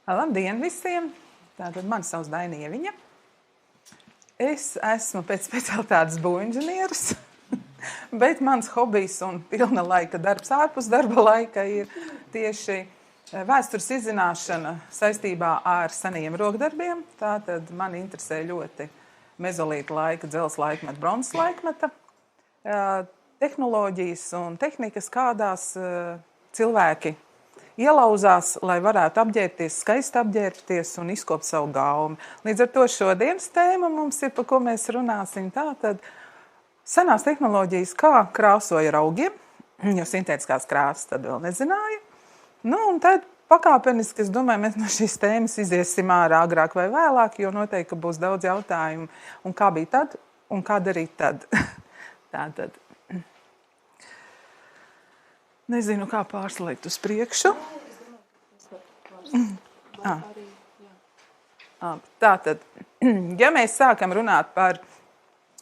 Labdien visiem! Tātad mani sauc Daina Ieviņa. Es esmu pēc specialitātes būvinženieris, bet mans hobijs un pilna laika darbs ārpus darba laika ir tieši vēstures izzināšana saistībā ar senajiem rokdarbiem. Tātad mani interesē ļoti mezolīta laika, dzelzs laikmeta, bronzas laikmeta, tehnoloģijas un tehnikas, kādās cilvēki ielauzās, lai varētu apģērbties, skaisti apģērbties un izkopt savu gaumi. Līdz ar to šodienas tēma mums ir, par ko mēs runāsim. Tātad senās tehnoloģijas, kā krāsoja ar augiem, jo sintētiskās krāsas tad vēl nezināja. Nu, un tad pakāpeniski, es domāju, mēs no šīs tēmas iziesim ārā agrāk vai vēlāk, jo noteikti būs daudz jautājumu. Un kā bija tad, un kā darīt tad? Tātad. Nezinu, kā pārslēgt uz priekšu. Tātad, ja mēs sākam runāt par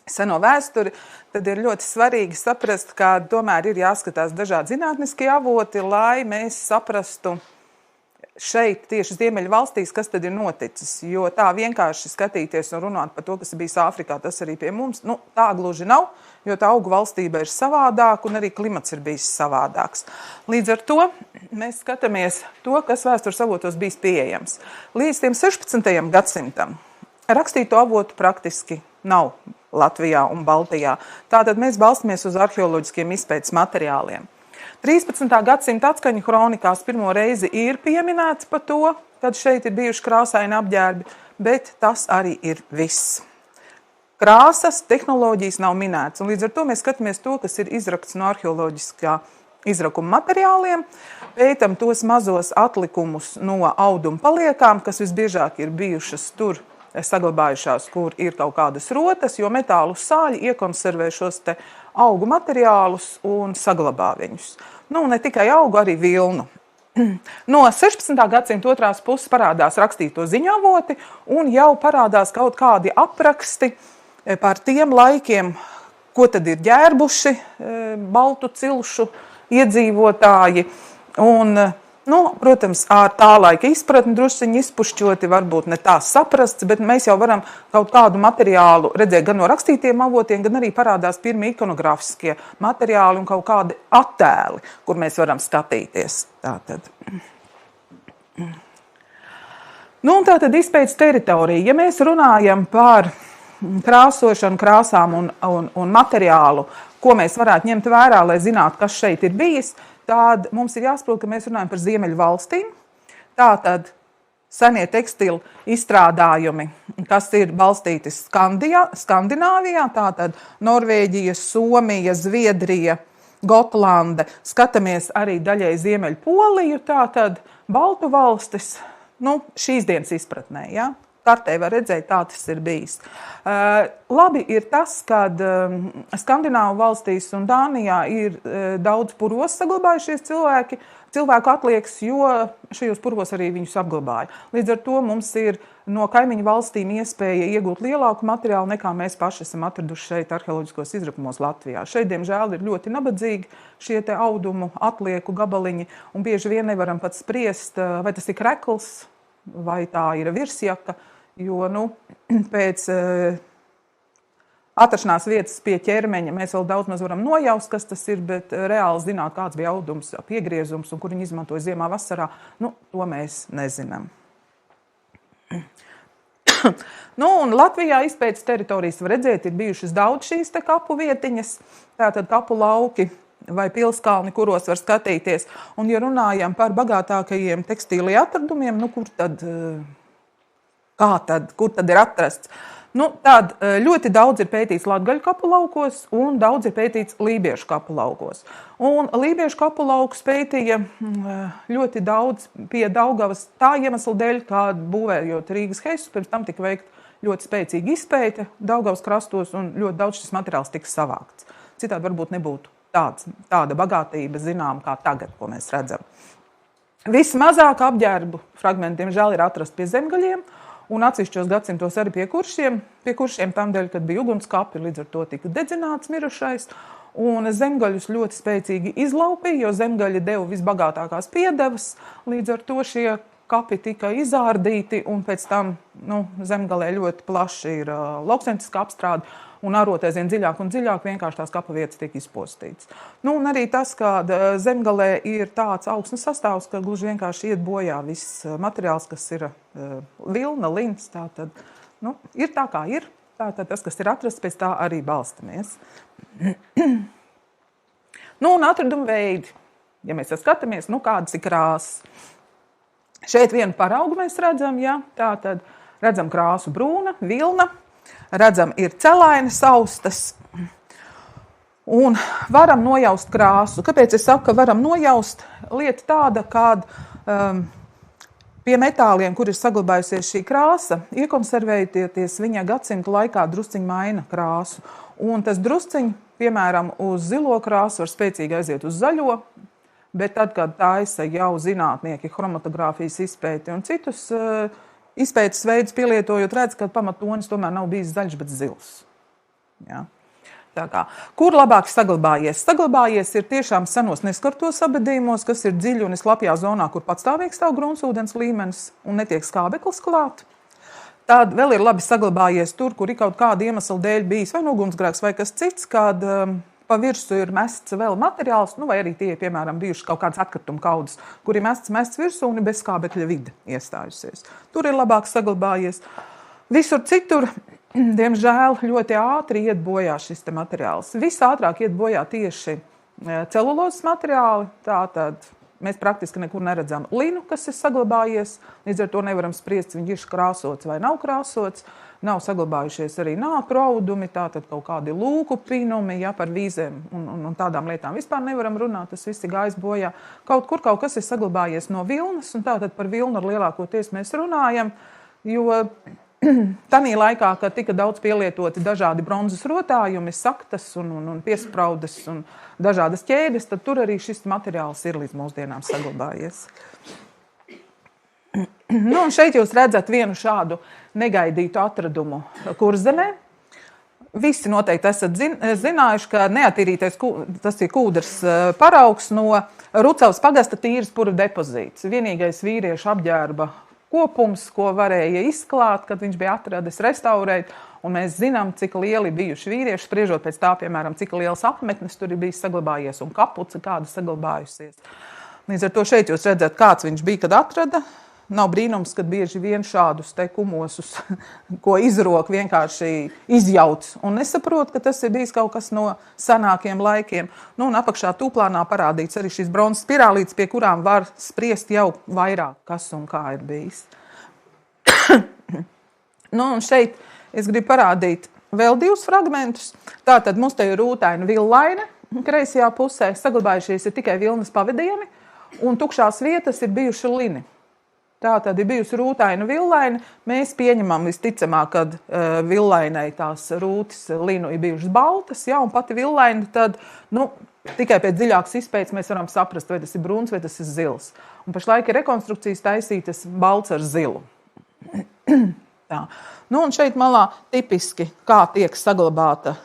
seno vēsturi, tad ir ļoti svarīgi saprast, ka tomēr ir jāskatās dažādi zinātniskie avoti, lai mēs saprastu šeit, tieši Ziemeļu valstīs, kas tad ir noticis. Jo tā vienkārši skatīties un runāt par to, kas ir bijis Āfrikā, tas arī pie mums, tā gluži nav, jo tā augu valstība ir savādāk un arī klimats ir bijis savādāks. Līdz ar to mēs skatāmies to, kas vēstures avotos bijis pieejams. Līdz tiem 16. gadsimtam rakstīto avotu praktiski nav Latvijā un Baltijā. Tātad mēs balstamies uz arheoloģiskiem izpētes materiāliem. 13. gadsimta atskaņu kronikās pirmo reizi ir pieminēts par to, kad šeit ir bijuši krāsaini apģērbi, bet tas arī ir viss. Krāsas, tehnoloģijas nav minētas, un līdz ar to mēs skatāmies to, kas ir izrakts no arheoloģiskā izrakuma materiāliem, pētam tos mazos atlikumus no auduma paliekām, kas visbiežāk ir bijušas tur saglabājušās, kur ir kaut kādas rotas, jo metālu sāļi iekonservē šos te augu materiālus un saglabā viņus. Nu, ne tikai augu, arī vilnu. No 16. gadsimta otrās puses parādās rakstīto ziņu avoti un jau parādās kaut kādi apraksti par tiem laikiem, ko tad ir ģērbuši baltu cilšu iedzīvotāji. Un, protams, ar tā laika izpratni drusciņi izpušķoti, varbūt ne tā saprasts, bet mēs jau varam kaut kādu materiālu redzēt gan no rakstītiem avotiem, gan arī parādās pirmie ikonogrāfiskie materiāli un kaut kādi attēli, kur mēs varam skatīties. Tātad. Un tātad izpētes teritorija. Ja mēs runājam par krāsošanu, krāsām un materiālu, ko mēs varētu ņemt vērā, lai zinātu, kas šeit ir bijis, tad mums ir jāsaprot, ka mēs runājam par Ziemeļu valstīm. Tātad senie tekstilu izstrādājumi, kas ir balstīti Skandināvijā, tātad Norvēģija, Somija, Zviedrija, Gotlande. Skatāmies arī daļai Ziemeļu Poliju, tātad Baltu valstis, šīs dienas izpratnē, ja? Kartē var redzēt, tā tas ir bijis. Labi ir tas, kad Skandināvu valstīs un Dānijā ir daudz puros saglabājušies cilvēku atliekas, jo šajos puros arī viņus apglabāja. Līdz ar to mums ir no kaimiņu valstīm iespēja iegūt lielāku materiālu, nekā mēs paši esam atraduši šeit arheoloģiskos izrakumos Latvijā. Šeit, diemžēl, ir ļoti nabadzīgi šie te audumu atlieku gabaliņi, un bieži vien nevaram pat spriest, vai tas ir krekls, vai tā ir virsjaka. Jo pēc atrašanās vietas pie ķermeņa mēs vēl daudz maz varam nojaust, kas tas ir, bet reāli zināt, kāds bija audums, piegriezums un kur viņi izmantoja ziemā, vasarā, to mēs nezinām. Un Latvijā izpētes teritorijas var redzēt, ir bijušas daudz šīs te kapu vietiņas, tātad kapu lauki vai pilskalni, kuros var skatīties. Un ja runājam par bagātākajiem tekstīlija atradumiem, kur tad ir atrasts? Tad ļoti daudz ir pētīts latgaļu kapu laukos un daudz ir pētīts lībiešu kapu laukos. Un lībiešu kapu laukus pētīja ļoti daudz pie Daugavas tā iemesla dēļ, kā būvējot Rīgas heisus, pirms tam tika veikta ļoti spēcīga izpēte Daugavas krastos un ļoti daudz šis materiāls tika savākts. Citādi varbūt nebūtu tāda bagātība zinām kā tagad, ko mēs redzam. Vismazāk apģērbu fragmenti, diemžēl, ir atrast pie zemgaļiem, un atsevišķos gadsimtos arī pie kuršiem tam dēļ, kad bija ugunskapi, līdz ar to tika dedzināts mirušais, un zemgaļus ļoti spēcīgi izlaupīja, jo zemgaļi deva visbagātākās piedevas, līdz ar to šie kapi tika izārdīti, un pēc tam Zemgalē ļoti plaši ir lauksaimnieciskā apstrāde, un ārot aizvien dziļāk un dziļāk vienkārši tās kapa vietas tiek izpostītas. Un arī tas, ka Zemgalē ir tāds augsnes sastāvs, ka gluži vienkārši iet bojā viss materiāls, kas ir vilna, lins, tātad, ir tā kā ir. Tātad tas, kas ir atrasts, pēc tā arī balstamies. Un atraduma veidi. Ja mēs skatāmies, kādas ir krāsas. Šeit vienu paraugu mēs redzam, tātad redzam krāsu brūna, vilna, redzam ir celaini saustas un varam nojaust krāsu. Kāpēc es saku, ka varam nojaust? Lieta tāda, kāda pie metāliem, kur ir saglabājusies šī krāsa, iekonservējoties viņa gadsimtu laikā drusciņi maina krāsu. Un tas drusciņi, piemēram, uz zilo krāsu var spēcīgi aiziet uz zaļo, bet tad, kad taisa jau zinātnieki chromatogrāfijas izpēti un citus izpētes veidus pielietojot, redz, ka pamatonis tomēr nav bijis zaļš, bet zils. Ja. Tā kā, kur labāk saglabājies? Saglabājies ir tiešām senos neskartos abadījumos, kas ir dziļi un slapjā zonā, kur patstāvīgi stāv gruntsūdens līmenis un netiek skābeklis klāt. Tad vēl ir labi saglabājies tur, kur ir kaut kāda iemesla dēļ bijis vai ugunsgrēks vai kas cits, kad pa virsu ir mests vēl materiāls, vai arī tie, piemēram, bijuši kaut kāds atkrituma kaudzes, kur ir mests virsū un bez skābekļa vide iestājusies. Tur ir labāk saglabājies. Visur citur, diemžēl, ļoti ātri iet bojā šis materiāls. Visātrāk iet bojā tieši celulozes materiāli, tātad mēs praktiski nekur neredzam linu, kas ir saglabājies, līdz ar to nevaram spriest, viņš ir krāsots vai nav krāsots. Nav saglabājušies arī nāpru audumi, tātad kaut kādi lūku pinumi, par vīzēm un tādām lietām vispār nevaram runāt, tas viss ir gājis bojā. Kaut kur kaut kas ir saglabājies no vilnas, un tātad par vilnu ar lielākoties mēs runājam, jo tanī laikā, kad tika daudz pielietoti dažādi bronzas rotājumi, saktas un piespraudes un dažādas ķēdes, tad tur arī šis materiāls ir līdz mūsdienām saglabājies. Un šeit jūs redzat vienu šādu negaidītu atradumu Kurzemē. Visi noteikti esat zinājuši, ka neatīrītais, tas ir kūdras paraugs no Rucavas pagasta tīras pura depozīts. Vienīgais vīriešu apģērba kopums, ko varēja izklāt, kad viņš bija atradis restaurēt, un mēs zinām, cik lieli bijuši vīrieši, spriežot pēc tā, piemēram, cik liels apmetnes tur ir bijis saglabājies un kapuca kāda saglabājusies. Līdz ar to šeit jūs redzat, kāds viņš bija, kad atrada. Nav brīnums, kad bieži vien šādus te kumosus, ko izrok, vienkārši izjauc un nesaprot, ka tas ir bijis kaut kas no senākiem laikiem. Un apakšā tūplānā parādīts arī šīs bronzas spirālītes, pie kurām var spriest jau vairāk, kas un kā ir bijis. Un šeit es gribu parādīt vēl divus fragmentus. Tātad mums te ir rūtaina villaine, kreisajā pusē saglabājušies ir tikai vilnas pavadieni, un tukšās vietas ir bijuši lini. Tā tad ir bijusi rūtaina villaina. Mēs pieņemam visticamāk, kad villainai tās rūtis linu ir bijušas baltas, un pati villaina tad, tikai pēc dziļākas izpētes mēs varam saprast, vai tas ir brūns, vai tas ir zils. Un pašlaik ir rekonstrukcijas taisītas balts ar zilu. Tā. Un šeit malā tipiski, kā tiek saglabāta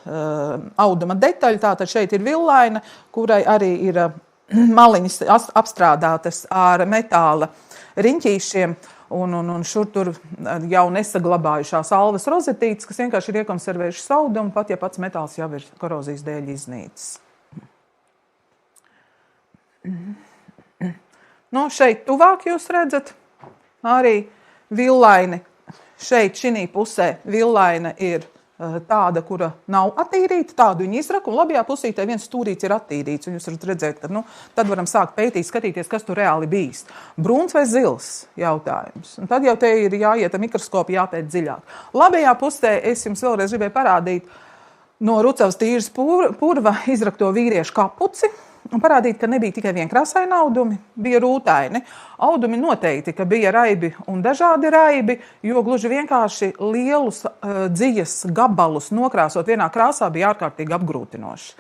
auduma detaļa, tātad šeit ir villaina, kurai arī ir maliņas apstrādātas ar metāla riņķīšiem, un šur tur jau nesaglabājušās alvas rozetītes, kas vienkārši ir iekonservējuši saudumu, pat ja pats metāls jau ir korozijas dēļ iznīcis. Šeit tuvāk jūs redzat arī villaini. Šeit šinī pusē villaina ir tāda, kura nav attīrīta, tādu viņa izraka, un labajā pusītē viens stūrīts ir attīrīts, un jūs varat redzēt, ka tad varam sākt pētīt, skatīties, kas tur reāli bijis. Brūns vai zils jautājums. Un tad jau te ir jāiet ar mikroskopu, jāpēt dziļāk. Labajā pusē es jums vēlreiz gribēju parādīt no Rucavas tīras purva izrakto vīriešu kapuci, un parādīt, ka nebija tikai vienkrāsaini audumi, bija rūtaini. Audumi noteikti, ka bija raibi un dažādi raibi, jo gluži vienkārši lielus dzijas gabalus nokrāsot vienā krāsā bija ārkārtīgi apgrūtinoši.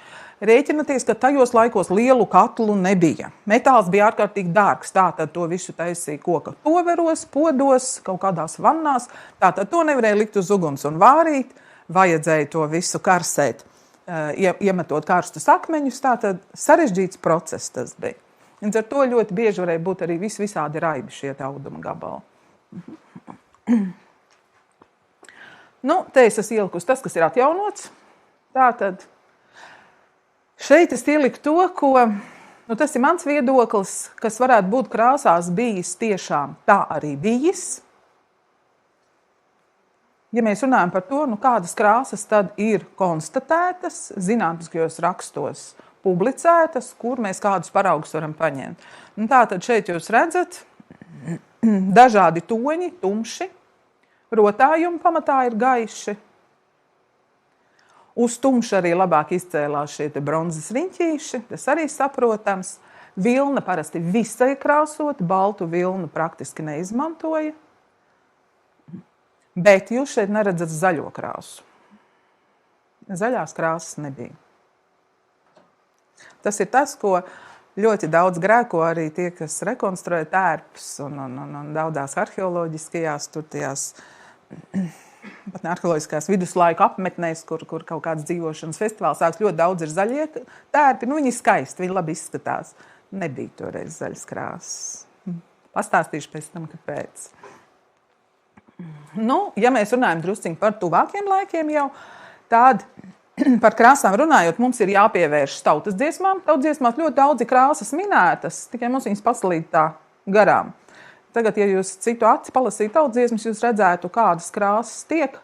Rēķinaties, ka tajos laikos lielu katlu nebija. Metāls bija ārkārtīgi dārgs, tātad to visu taisīja koka toveros, podos, kaut kādās vannās, tātad to nevarēja likt uz uguns un vārīt, vajadzēja to visu karsēt. Iemetot karstus akmeņus, tātad sarežģīts process tas bija. Līdz ar to ļoti bieži varēja būt arī visādi raibi šie auduma gabali. Nu, te es esmu ielikusi tas, kas ir atjaunots. Tātad šeit es ieliku to, ko, tas ir mans viedoklis, kas varētu būt krāsās bijis tiešām tā arī bijis. Ja mēs runājam par to, kādas krāsas tad ir konstatētas, zinātniskajos rakstos publicētas, kur mēs kādus paraugus varam paņemt. Tātad šeit jūs redzat dažādi toņi, tumši, rotājumi pamatā ir gaiši. Uz tumšu arī labāk izcēlās šie bronzas riņķīši, tas arī saprotams. Vilna parasti visai krāsota, baltu vilnu praktiski neizmantoja. Bet jūs šeit neredzat zaļo krāsu. Zaļās krāsas nebija. Tas ir tas, ko ļoti daudz grēko arī tie, kas rekonstruē tērpus un daudzās arheoloģiskajās, pat ne arheoloģiskās viduslaiku apmetnēs, kur kaut kāds dzīvošanas festivāls sāks, ļoti daudz ir zaļie tērpi. Viņi ir skaisti, viņi labi izskatās. Nebija toreiz zaļas krāsas. Pastāstīšu pēc tam, kāpēc. Ja mēs runājam drusciņi par tuvākiem laikiem jau, tad par krāsām runājot, mums ir jāpievērš tautas dziesmām. Tautas dziesmās ļoti daudz krāsas minētas, tikai mums viņas pasalīt tā garām. Tagad, ja jūs citu aci palasītu tautas dziesmas, jūs redzētu, kādas krāsas tiek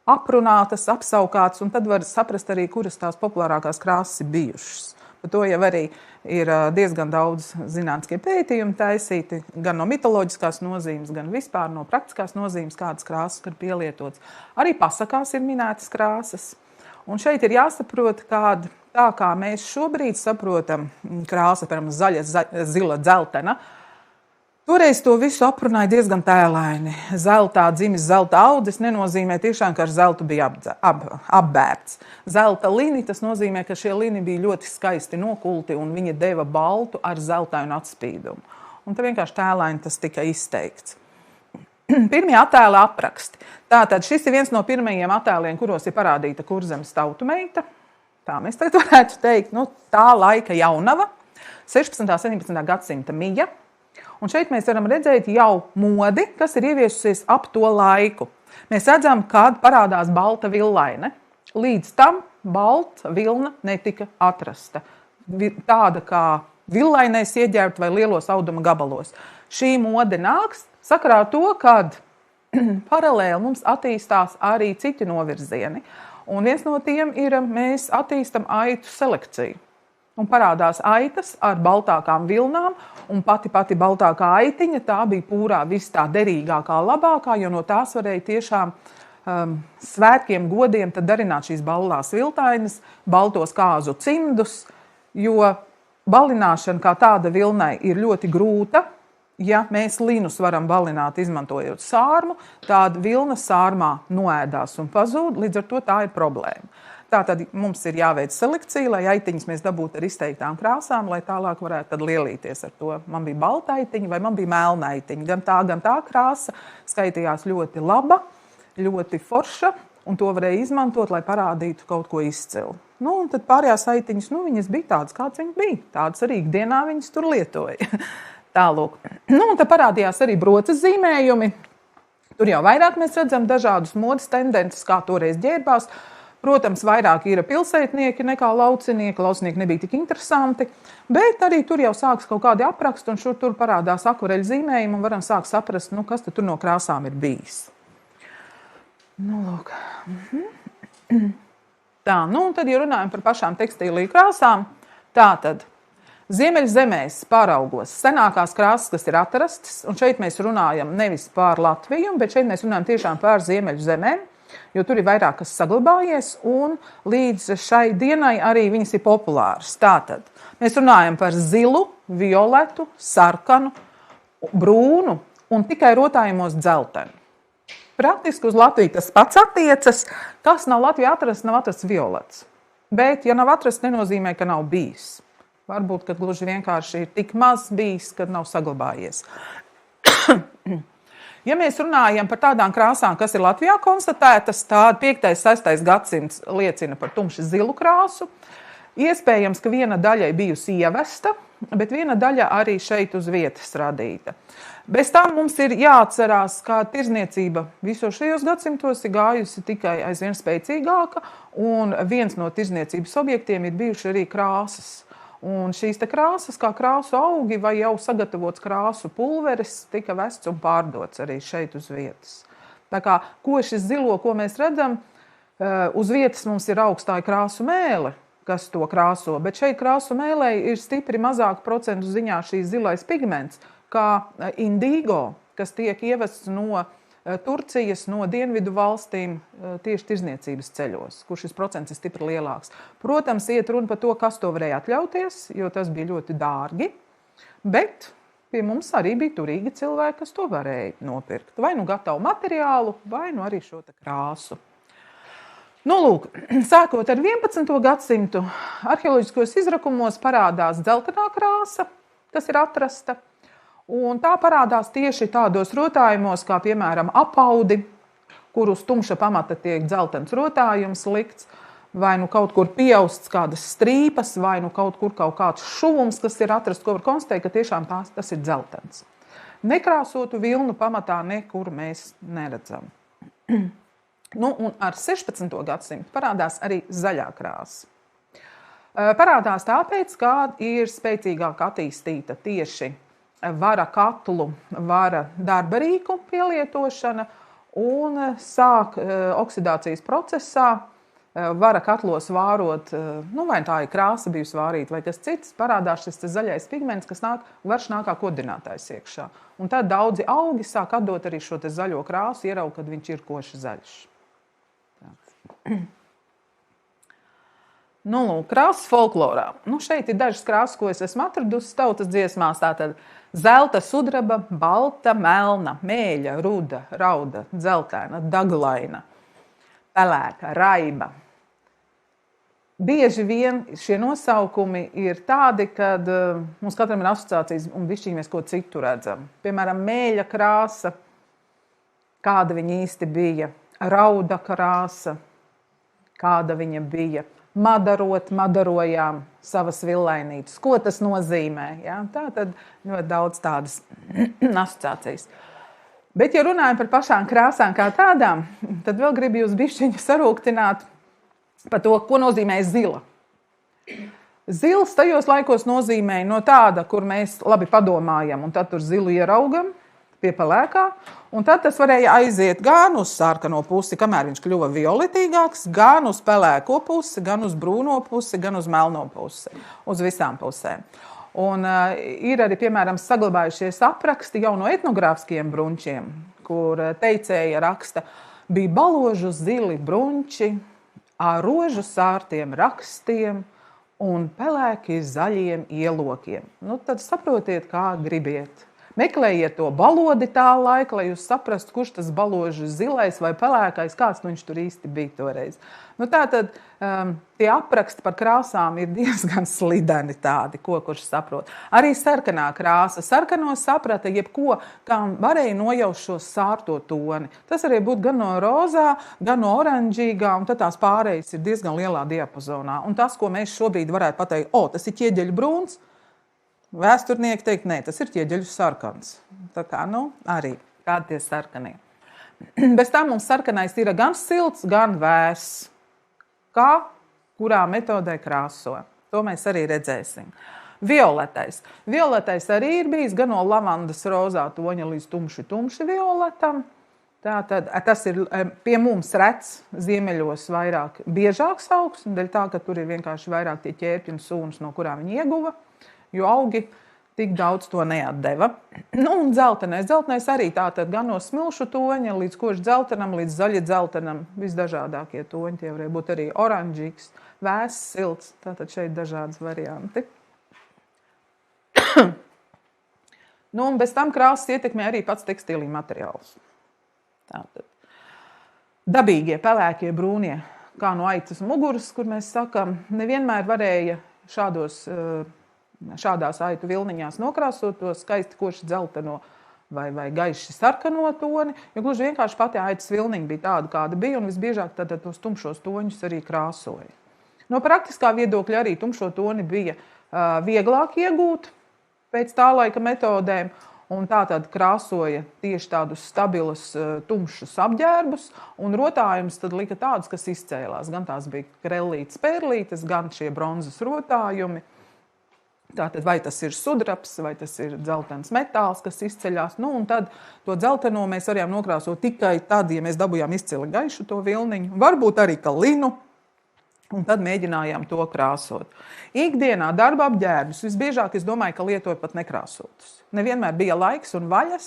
aprunātas, apsaukātas, un tad var saprast arī, kuras tās populārākās krāsas ir bijušas. Par to jau arī ir diezgan daudz zinātniskie pētījumi taisīti, gan no mitoloģiskās nozīmes, gan vispār no praktiskās nozīmes, kādas krāsas ir pielietotas. Arī pasakās ir minētas krāsas. Un šeit ir jāsaprot, tā kā mēs šobrīd saprotam krāsa, piemēram, zaļa, zila, dzeltena. Toreiz to visu aprunāja diezgan tēlaini. Zeltā dzimis, zelta audzis nenozīmē tiešām, ka ar zeltu bija apbērts. Zelta lini, tas nozīmē, ka šie lini bija ļoti skaisti nokulti un viņi deva baltu ar zeltainu atspīdumu. Un te vienkārši tēlaini tas tika izteikts. Pirmie attēli apraksti. Tātad šis ir viens no pirmajiem attēliem, kuros ir parādīta Kurzemes tautumeita. Tā mēs tagad varētu teikt, tā laika jaunava, 16. 17. gadsimta mija. Un šeit mēs varam redzēt jau modi, kas ir ieviesusies ap to laiku. Mēs redzam, kad parādās balta villaine. Līdz tam balta vilna netika atrasta. Tāda kā villainēs ieģērbta vai lielos auduma gabalos. Šī mode nāks sakarā to, kad paralēli mums attīstās arī citi novirzieni. Un viens no tiem ir, mēs attīstam aitu selekciju. Un parādās aitas ar baltākām vilnām, un pati baltākā aitiņa, tā bija pūrā viss tā derīgākā, labākā, jo no tās varēja tiešām svētkiem, godiem tad darināt šīs ballās viltainas, baltos kāzu cimdus, jo balināšana kā tāda vilnai ir ļoti grūta. Ja mēs linus varam balināt, izmantojot sārmu, tāda vilna sārmā noēdās un pazūd, līdz ar to tā ir problēma. Tātad mums ir jāveic selekcija, lai aitiņas mēs dabūtu ar izteiktām krāsām, lai tālāk varētu tad lielīties ar to. Man bija balta aitiņa vai man bija melna aitiņa. Gan tā krāsa skaitījās ļoti laba, ļoti forša, un to varēja izmantot, lai parādītu kaut ko izcilu. Un tad pārējās aitiņas, viņas bija tādas, kādas viņas bija. Tādas arī ikdienā viņas tur lietoja. Tālūk. Un tad parādījās arī broces zīmējumi. Tur jau vairāk mēs redzam dažādus modes tendences, kā toreiz ģērbās. Protams, vairāk ir pilsētnieki nekā laucinieki. Laucinieki nebija tik interesanti, bet arī tur jau sāks kaut kādi apraksti, un tur parādās akvareļu zīmējumi, un varam sākt saprast, kas tad tur no krāsām ir bijis. Lūk. Tā, un tad, ja runājam par pašām tekstīliju krāsām, tātad Ziemeļzemēs pāraugos senākās krāsas, kas ir atrastas, un šeit mēs runājam nevis par Latviju, bet šeit mēs runājam tiešām par Ziemeļzemēm, jo tur ir vairāk kas saglabājies, un līdz šai dienai arī viņas ir populāras. Tātad mēs runājam par zilu, violetu, sarkanu, brūnu un tikai rotājumos dzeltenu. Praktiski uz Latviju tas pats attiecas. Kas nav Latvijā atrasts, nav atrasts violets. Bet, ja nav atrasts, nenozīmē, ka nav bijis. Varbūt, ka gluži vienkārši ir tik maz bijis, kad nav saglabājies. Ja mēs runājam par tādām krāsām, kas ir Latvijā konstatētas, tāda 5. 6. gadsimts liecina par tumši zilu krāsu. Iespējams, ka viena daļa ir bijusi ievesta, bet viena daļa arī šeit uz vietas radīta. Bez tam mums ir jāatcerās, ka tirzniecība visos šajos gadsimtos ir gājusi tikai aizvien spēcīgāka, un viens no tirzniecības objektiem ir bijuši arī krāsas. Un šīs te krāsas, kā krāsu augi vai jau sagatavots krāsu pulveris, tika vests un pārdots arī šeit uz vietas. Tā kā košis zilo, ko mēs redzam, uz vietas mums ir augstāja krāsu mēle, kas to krāso, bet šeit krāsu mēlē ir stipri mazāk procentu ziņā šīs zilais pigments, kā indīgo, kas tiek ievests no Turcijas, no dienvidu valstīm tieši tirzniecības ceļos, kur šis procents ir stipri lielāks. Protams, iet runa par to, kas to varēja atļauties, jo tas bija ļoti dārgi, bet pie mums arī bija turīgi cilvēki, kas to varēja nopirkt. Vai nu gatavu materiālu, vai nu arī šo te krāsu. Nu, lūk, sākot ar 11. gadsimtu, arheoloģiskos izrakumos parādās dzeltenā krāsa, kas ir atrasta. Un tā parādās tieši tādos rotājumos, kā piemēram apaudi, kur uz tumša pamata tiek dzeltens rotājums likts, vai nu kaut kur pieausts kādas strīpas, vai nu kaut kur kaut kāds šuvums, kas ir atrasts, ko var konstatēt, ka tiešām tas ir dzeltens. Nekrāsotu vilnu pamatā nekur mēs neredzam. Nu, un ar 16. gadsimtu parādās arī zaļā krāsa. Parādās tāpēc, ka ir spēcīgāk attīstīta tieši vara katlu, vara darba rīku pielietošana un sāk oksidācijas procesā vara katlos vārot, nu vai tā ir krāsa bijusi vārīta vai kas cits, parādās šis zaļais pigments, kas varš nāk kā kodinātājs iekšā. Un tad daudzi augi sāk atdot arī šo te zaļo krāsu, ieraug, kad viņš ir koši zaļš. Nu, krāsas folklorā. Nu, šeit ir dažas krāsas, ko es esmu atradusi tautas dziesmās. Tātad zelta, sudraba, balta, melna, mēļa, ruda, rauda, dzeltēna, daglaina, pelēka, raiba. Bieži vien šie nosaukumi ir tādi, kad mums katram ir asociācijas un bišķiņ mēs ko citu redzam. Piemēram, mēļa krāsa, kāda viņa īsti bija, rauda krāsa, kāda viņa bija. Madarot, madarojām savas villainītes. Ko tas nozīmē? Ja? Tā tad ļoti daudz tādas asociācijas. Bet, ja runājam par pašām krāsām kā tādām, tad vēl gribu jūs bišķiņu sarūktināt par to, ko nozīmē zila. Zils tajos laikos nozīmē no tāda, kur mēs labi padomājam, un tad tur zilu ieraugam pie pelēkā, un tad tas varēja aiziet gan uz sarkano pusi, kamēr viņš kļuva violetīgāks, gan uz pelēko pusi, gan uz brūno pusi, gan uz melno pusi, uz visām pusēm. Un ir arī, piemēram, saglabājušies apraksti jau no etnogrāfiskiem bruņķiem, kur teicēja raksta, bija baložu zili bruņķi ar rožu sārtiem rakstiem un pelēki zaļiem ielokiem. Nu, tad saprotiet, kā gribiet. Meklējiet to balodi tā laika, lai jūs saprastu, kurš tas baložu zilais vai pelēkais, kāds viņš tur īsti bija toreiz. Nu, tātad tie apraksti par krāsām ir diezgan slideni tādi, kurš saprot. Arī sarkanā krāsa. Sarkano saprata jebko, kam varēja nojaust šo sārto toni. Tas arī būtu gan no rozā, gan no oranžīgā, un tad tās pārējas ir diezgan lielā diapazonā. Un tas, ko mēs šobrīd varētu pateikt, tas ir ķieģeļu brūns, vēsturnieki teikt, nē, tas ir ķieģeļu sarkans. Tā kā, arī kādi tie sarkanie. Bez tā mums sarkanais ir gan silts, gan vēss. Kā, kurā metodē krāso. To mēs arī redzēsim. Violetais. Violetais arī ir bijis gan no lavandas rozā toņa līdz tumši violetam. Tātad tas ir pie mums rets ziemeļos vairāk biežāks augs, dēļ tā, ka tur ir vienkārši vairāk tie ķērpji un sūnas, no kurām viņi ieguva. Jo augi tik daudz to neatdeva. Nu, un dzeltenais. Dzeltenais arī tātad gan no smilšu toņa līdz koši dzeltenam, līdz zaļi dzeltenam. Visdažādākie toņi, tie varēja būt arī oranžīgs, vēss, silts. Tātad šeit dažādas varianti. Nu, un bez tam krāsas ietekmē arī pats tekstīlī materiāls. Tātad dabīgie, pelēkie, brūnie, kā no aitas muguras, kur mēs sakam, nevienmēr varēja šādās aitu vilniņās nokrāsot to skaisti koši dzelteno vai gaiši sarkano toni, jo gluži vienkārši pati aitas vilniņa bija tāda, kāda bija, un visbiežāk tad tos tumšos toņus arī krāsoja. No praktiskā viedokļa arī tumšo toni bija vieglāk iegūt, pēc tā laika metodēm. Un tā tad krāsoja tieši tādus stabilus, tumšus apģērbus, un rotājums tad lika tādus, kas izcēlās. Gan tās bija krellītes, pērlītes, gan šie bronzas rotājumi. Tātad vai tas ir sudrabs, vai tas ir dzeltens metāls, kas izceļās. Nu, un tad to dzelteno mēs varējām nokrāsot tikai tad, ja mēs dabūjām izcili gaišu to vilniņu. Varbūt arī ka linu. Un tad mēģinājām to krāsot. Ikdienā darba apģērbus visbiežāk es domāju, ka lietoju pat nekrāsotus. Nevienmēr bija laiks un vaļas,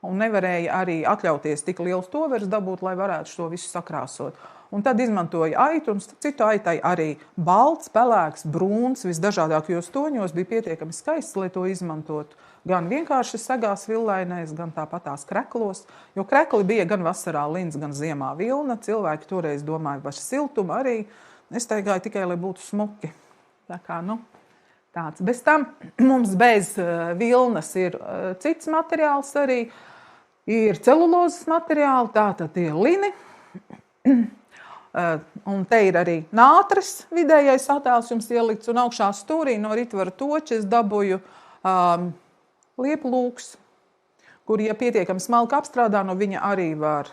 un nevarēja arī atļauties tik liels tovers dabūt, lai varētu to visu sakrāsot. Un tad izmantoja aitu, un citu aitai arī balts, pelēks, brūns, visdažādākajos toņos bija pietiekami skaists, lai to izmantotu. Gan vienkārši sagās villainais, gan tāpatās kreklos, jo krekli bija gan vasarā lins, gan ziemā vilna. Cilvēki toreiz domāja par siltumu arī. Es taigāju tikai, lai būtu smuki. Tā kā, tāds. Bez tam mums bez vilnas ir cits materiāls arī. Ir celulozes materiāli, tātad tie lini. Un te ir arī nātris vidējais attēls jums ielikts. Un augšā stūrī no ritvara toča es dabūju lieplūks, kur, ja pietiekami smalki apstrādā, no viņa arī var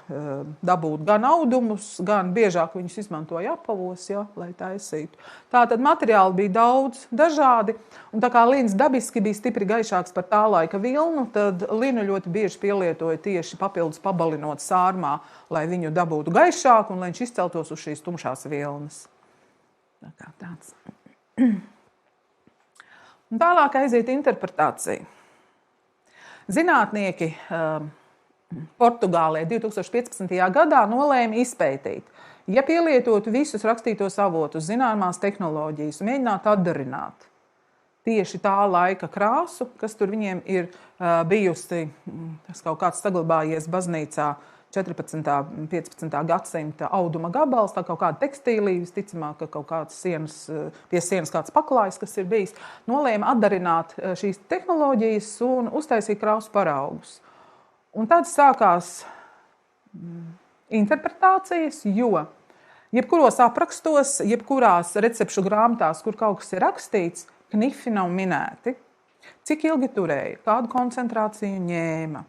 dabūt gan audumus, gan biežāk viņus izmantoja apavos, ja, lai taisītu. Tātad materiāli bija daudz dažādi, un tā kā lins dabiski bija stipri gaišāks par tā laika vilnu, tad linu ļoti bieži pielietoja tieši papildus pabalinot sārmā, lai viņu dabūtu gaišāku un lai viņš izceltos uz šīs tumšās vilnas. Tā kā tāds. Un tālāk aiziet interpretācija. Zinātnieki Portugālē 2015. gadā nolēma izpētīt, ja pielietotu visus rakstītos avotus, zināmās tehnoloģijas, mēģinātu atdarināt tieši tā laika krāsu, kas tur viņiem ir bijusi, tas kaut kāds saglabājies baznīcā 14. 15. gadsimta auduma gabals, tā kaut kāda tekstīlī, visticamāk, ka kaut kāds pie sienas kāds paklājs, kas ir bijis, nolēma atdarināt šīs tehnoloģijas un uztaisīt krāsu paraugus. Un tad sākās interpretācijas, jo jebkuros aprakstos, jebkurās recepšu grāmatās, kur kaut kas ir rakstīts, knifi nav minēti. Cik ilgi turēja, kādu koncentrāciju ņēma,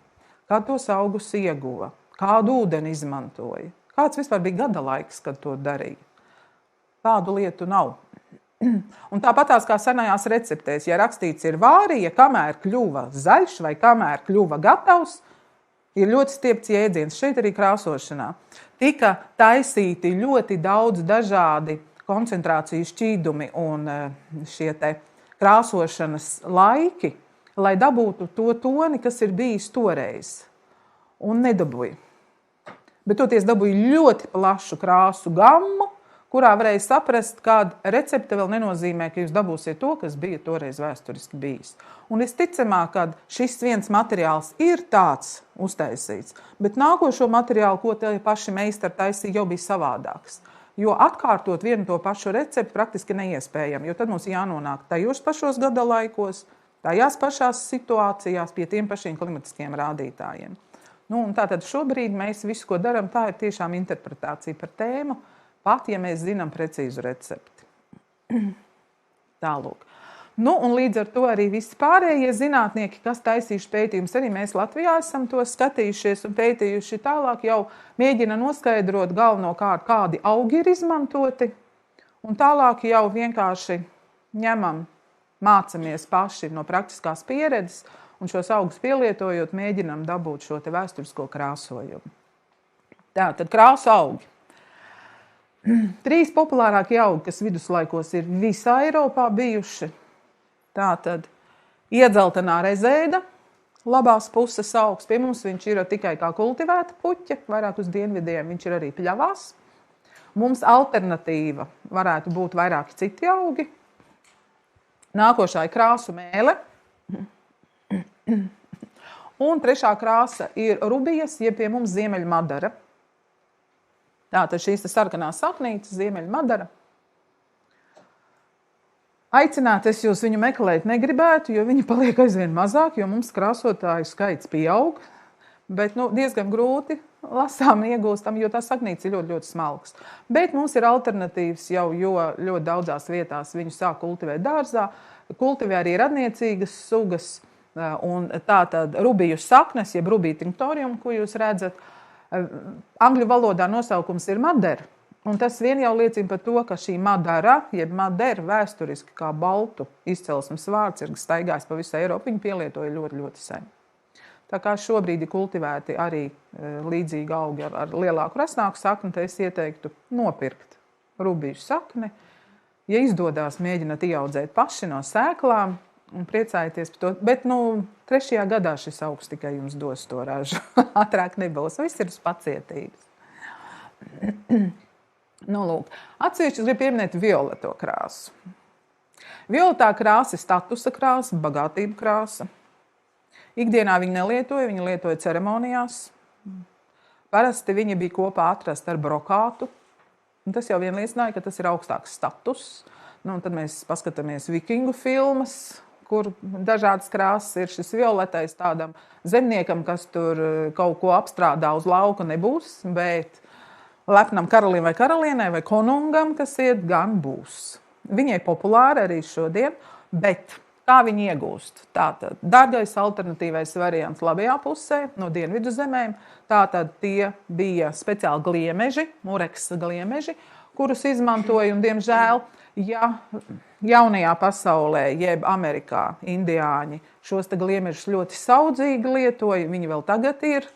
kā tos augus ieguva, kādu ūdeni izmantoja. Kāds vispār bija gada laiks, kad to darīja? Tādu lietu nav. Un tāpatās kā senajās receptēs, ja rakstīts ir vārija, kamēr kļuva zaļš vai kamēr kļuva gatavs, ir ļoti stiepts jēdziens. Šeit arī krāsošanā. Tika taisīti ļoti daudz dažādi koncentrāciju šķīdumi un šie te krāsošanas laiki, lai dabūtu to toni, kas ir bijis toreiz. Un nedabūja. Bet toties dabūja ļoti plašu krāsu gammu, kurā varēja saprast, kāda recepte vēl nenozīmē, ka jūs dabūsiet to, kas bija toreiz vēsturiski bijis. Un visticamāk, ka šis viens materiāls ir tāds uztaisīts, bet nākošo materiālu, ko tie paši meistari taisīja, jau bija savādāks. Jo atkārtot vienu to pašu recepti praktiski neiespējami, jo tad mums jānonāk tajos pašos gada laikos, tajās pašās situācijās, pie tiem pašiem klimatiskiem rādītājiem. Un tātad šobrīd mēs visu, ko darām, tā ir tiešām interpretācija par tēmu, pat ja mēs zinām precīzu recepti. Tālūk. Un līdz ar to arī visi pārējie zinātnieki, kas taisījuši pētījumus, arī mēs Latvijā esam to skatījušies un pētījuši tālāk, jau mēģina noskaidrot galvenokārt, kādi augi ir izmantoti, un tālāk jau vienkārši ņemam, mācamies paši no praktiskās pieredzes, un šos augus pielietojot, mēģinam dabūt šo te vēsturisko krāsojumu. Tātad krāsu augi. 3 populārākie augi, kas viduslaikos ir visā Eiropā bijuši. Tātad iedzeltenā rezēda, labās puses augs. Pie mums viņš ir tikai kā kultivēta puķa, vairāk uz dienvidiem viņš ir arī pļavās. Mums alternatīva varētu būt vairāki citi augi. Nākošā ir krāsu mēle. Un trešā krāsa ir rubijas, jeb pie mums ziemeļmadara. Tātad šīs sarkanās saknītes, ziemeļmadara. Aicināt es jūs viņu meklēt negribētu, jo viņi paliek aizvien mazāk, jo mums krāsotāju skaits pieaug. Bet diezgan grūti lasām iegūstam, jo tās saknītes ir ļoti, ļoti smalkas. Bet mums ir alternatīvas jau, jo ļoti daudzās vietās viņu sāk kultivēt dārzā, kultivē arī radniecīgas sugas, un tā tad rubiju saknes, jeb rubiju tinctorium, ko jūs redzat, angļu valodā nosaukums ir madera. Un tas vien jau liecina par to, ka šī madara, jeb madera vēsturiski kā baltu izcelsmes vārds ir staigājis pa visu Eiropu, viņi pielietoja ļoti, ļoti sen. Tā kā šobrīd ir kultivēti arī līdzīgi augi ar lielāku resnāku sakni, tad es ieteiktu nopirkt rubiju sakni. Ja izdodās, mēģināt ieaudzēt paši no sēklām un priecājieties par to. Bet 3. gadā šis augs tikai jums dos to ražu. Ātrāk nebūs. Viss ir uz pacietības. Lūk. Atsevišķi es gribu pieminēt violeto krāsu. Violetā krāsa ir statusa krāsa, bagātība krāsa. Ikdienā viņi nelietoja, viņi lietoja ceremonijās. Parasti viņi bija kopā atrasti ar brokātu. Un tas jau vien liecināja, ka tas ir augstāks status. Un tad mēs paskatāmies vikingu filmas, kur dažādas krāsas ir. Šis violetais tādam zemniekam, kas tur kaut ko apstrādā uz lauka, nebūs, bet lepnam karalim vai karalienai vai konungam, kas iet, gan būs. Viņai populāri arī šodien, bet kā viņi iegūst? Tātad dārgais alternatīvais variants labajā pusē no dienvidu zemēm. Tātad tie bija speciāli gliemeži, mureksa gliemeži, kurus izmantoja un, diemžēl, ja jaunajā pasaulē, jeb Amerikā, indiāņi šos te gliemežus ļoti saudzīgi lietoja, viņi vēl tagad ir,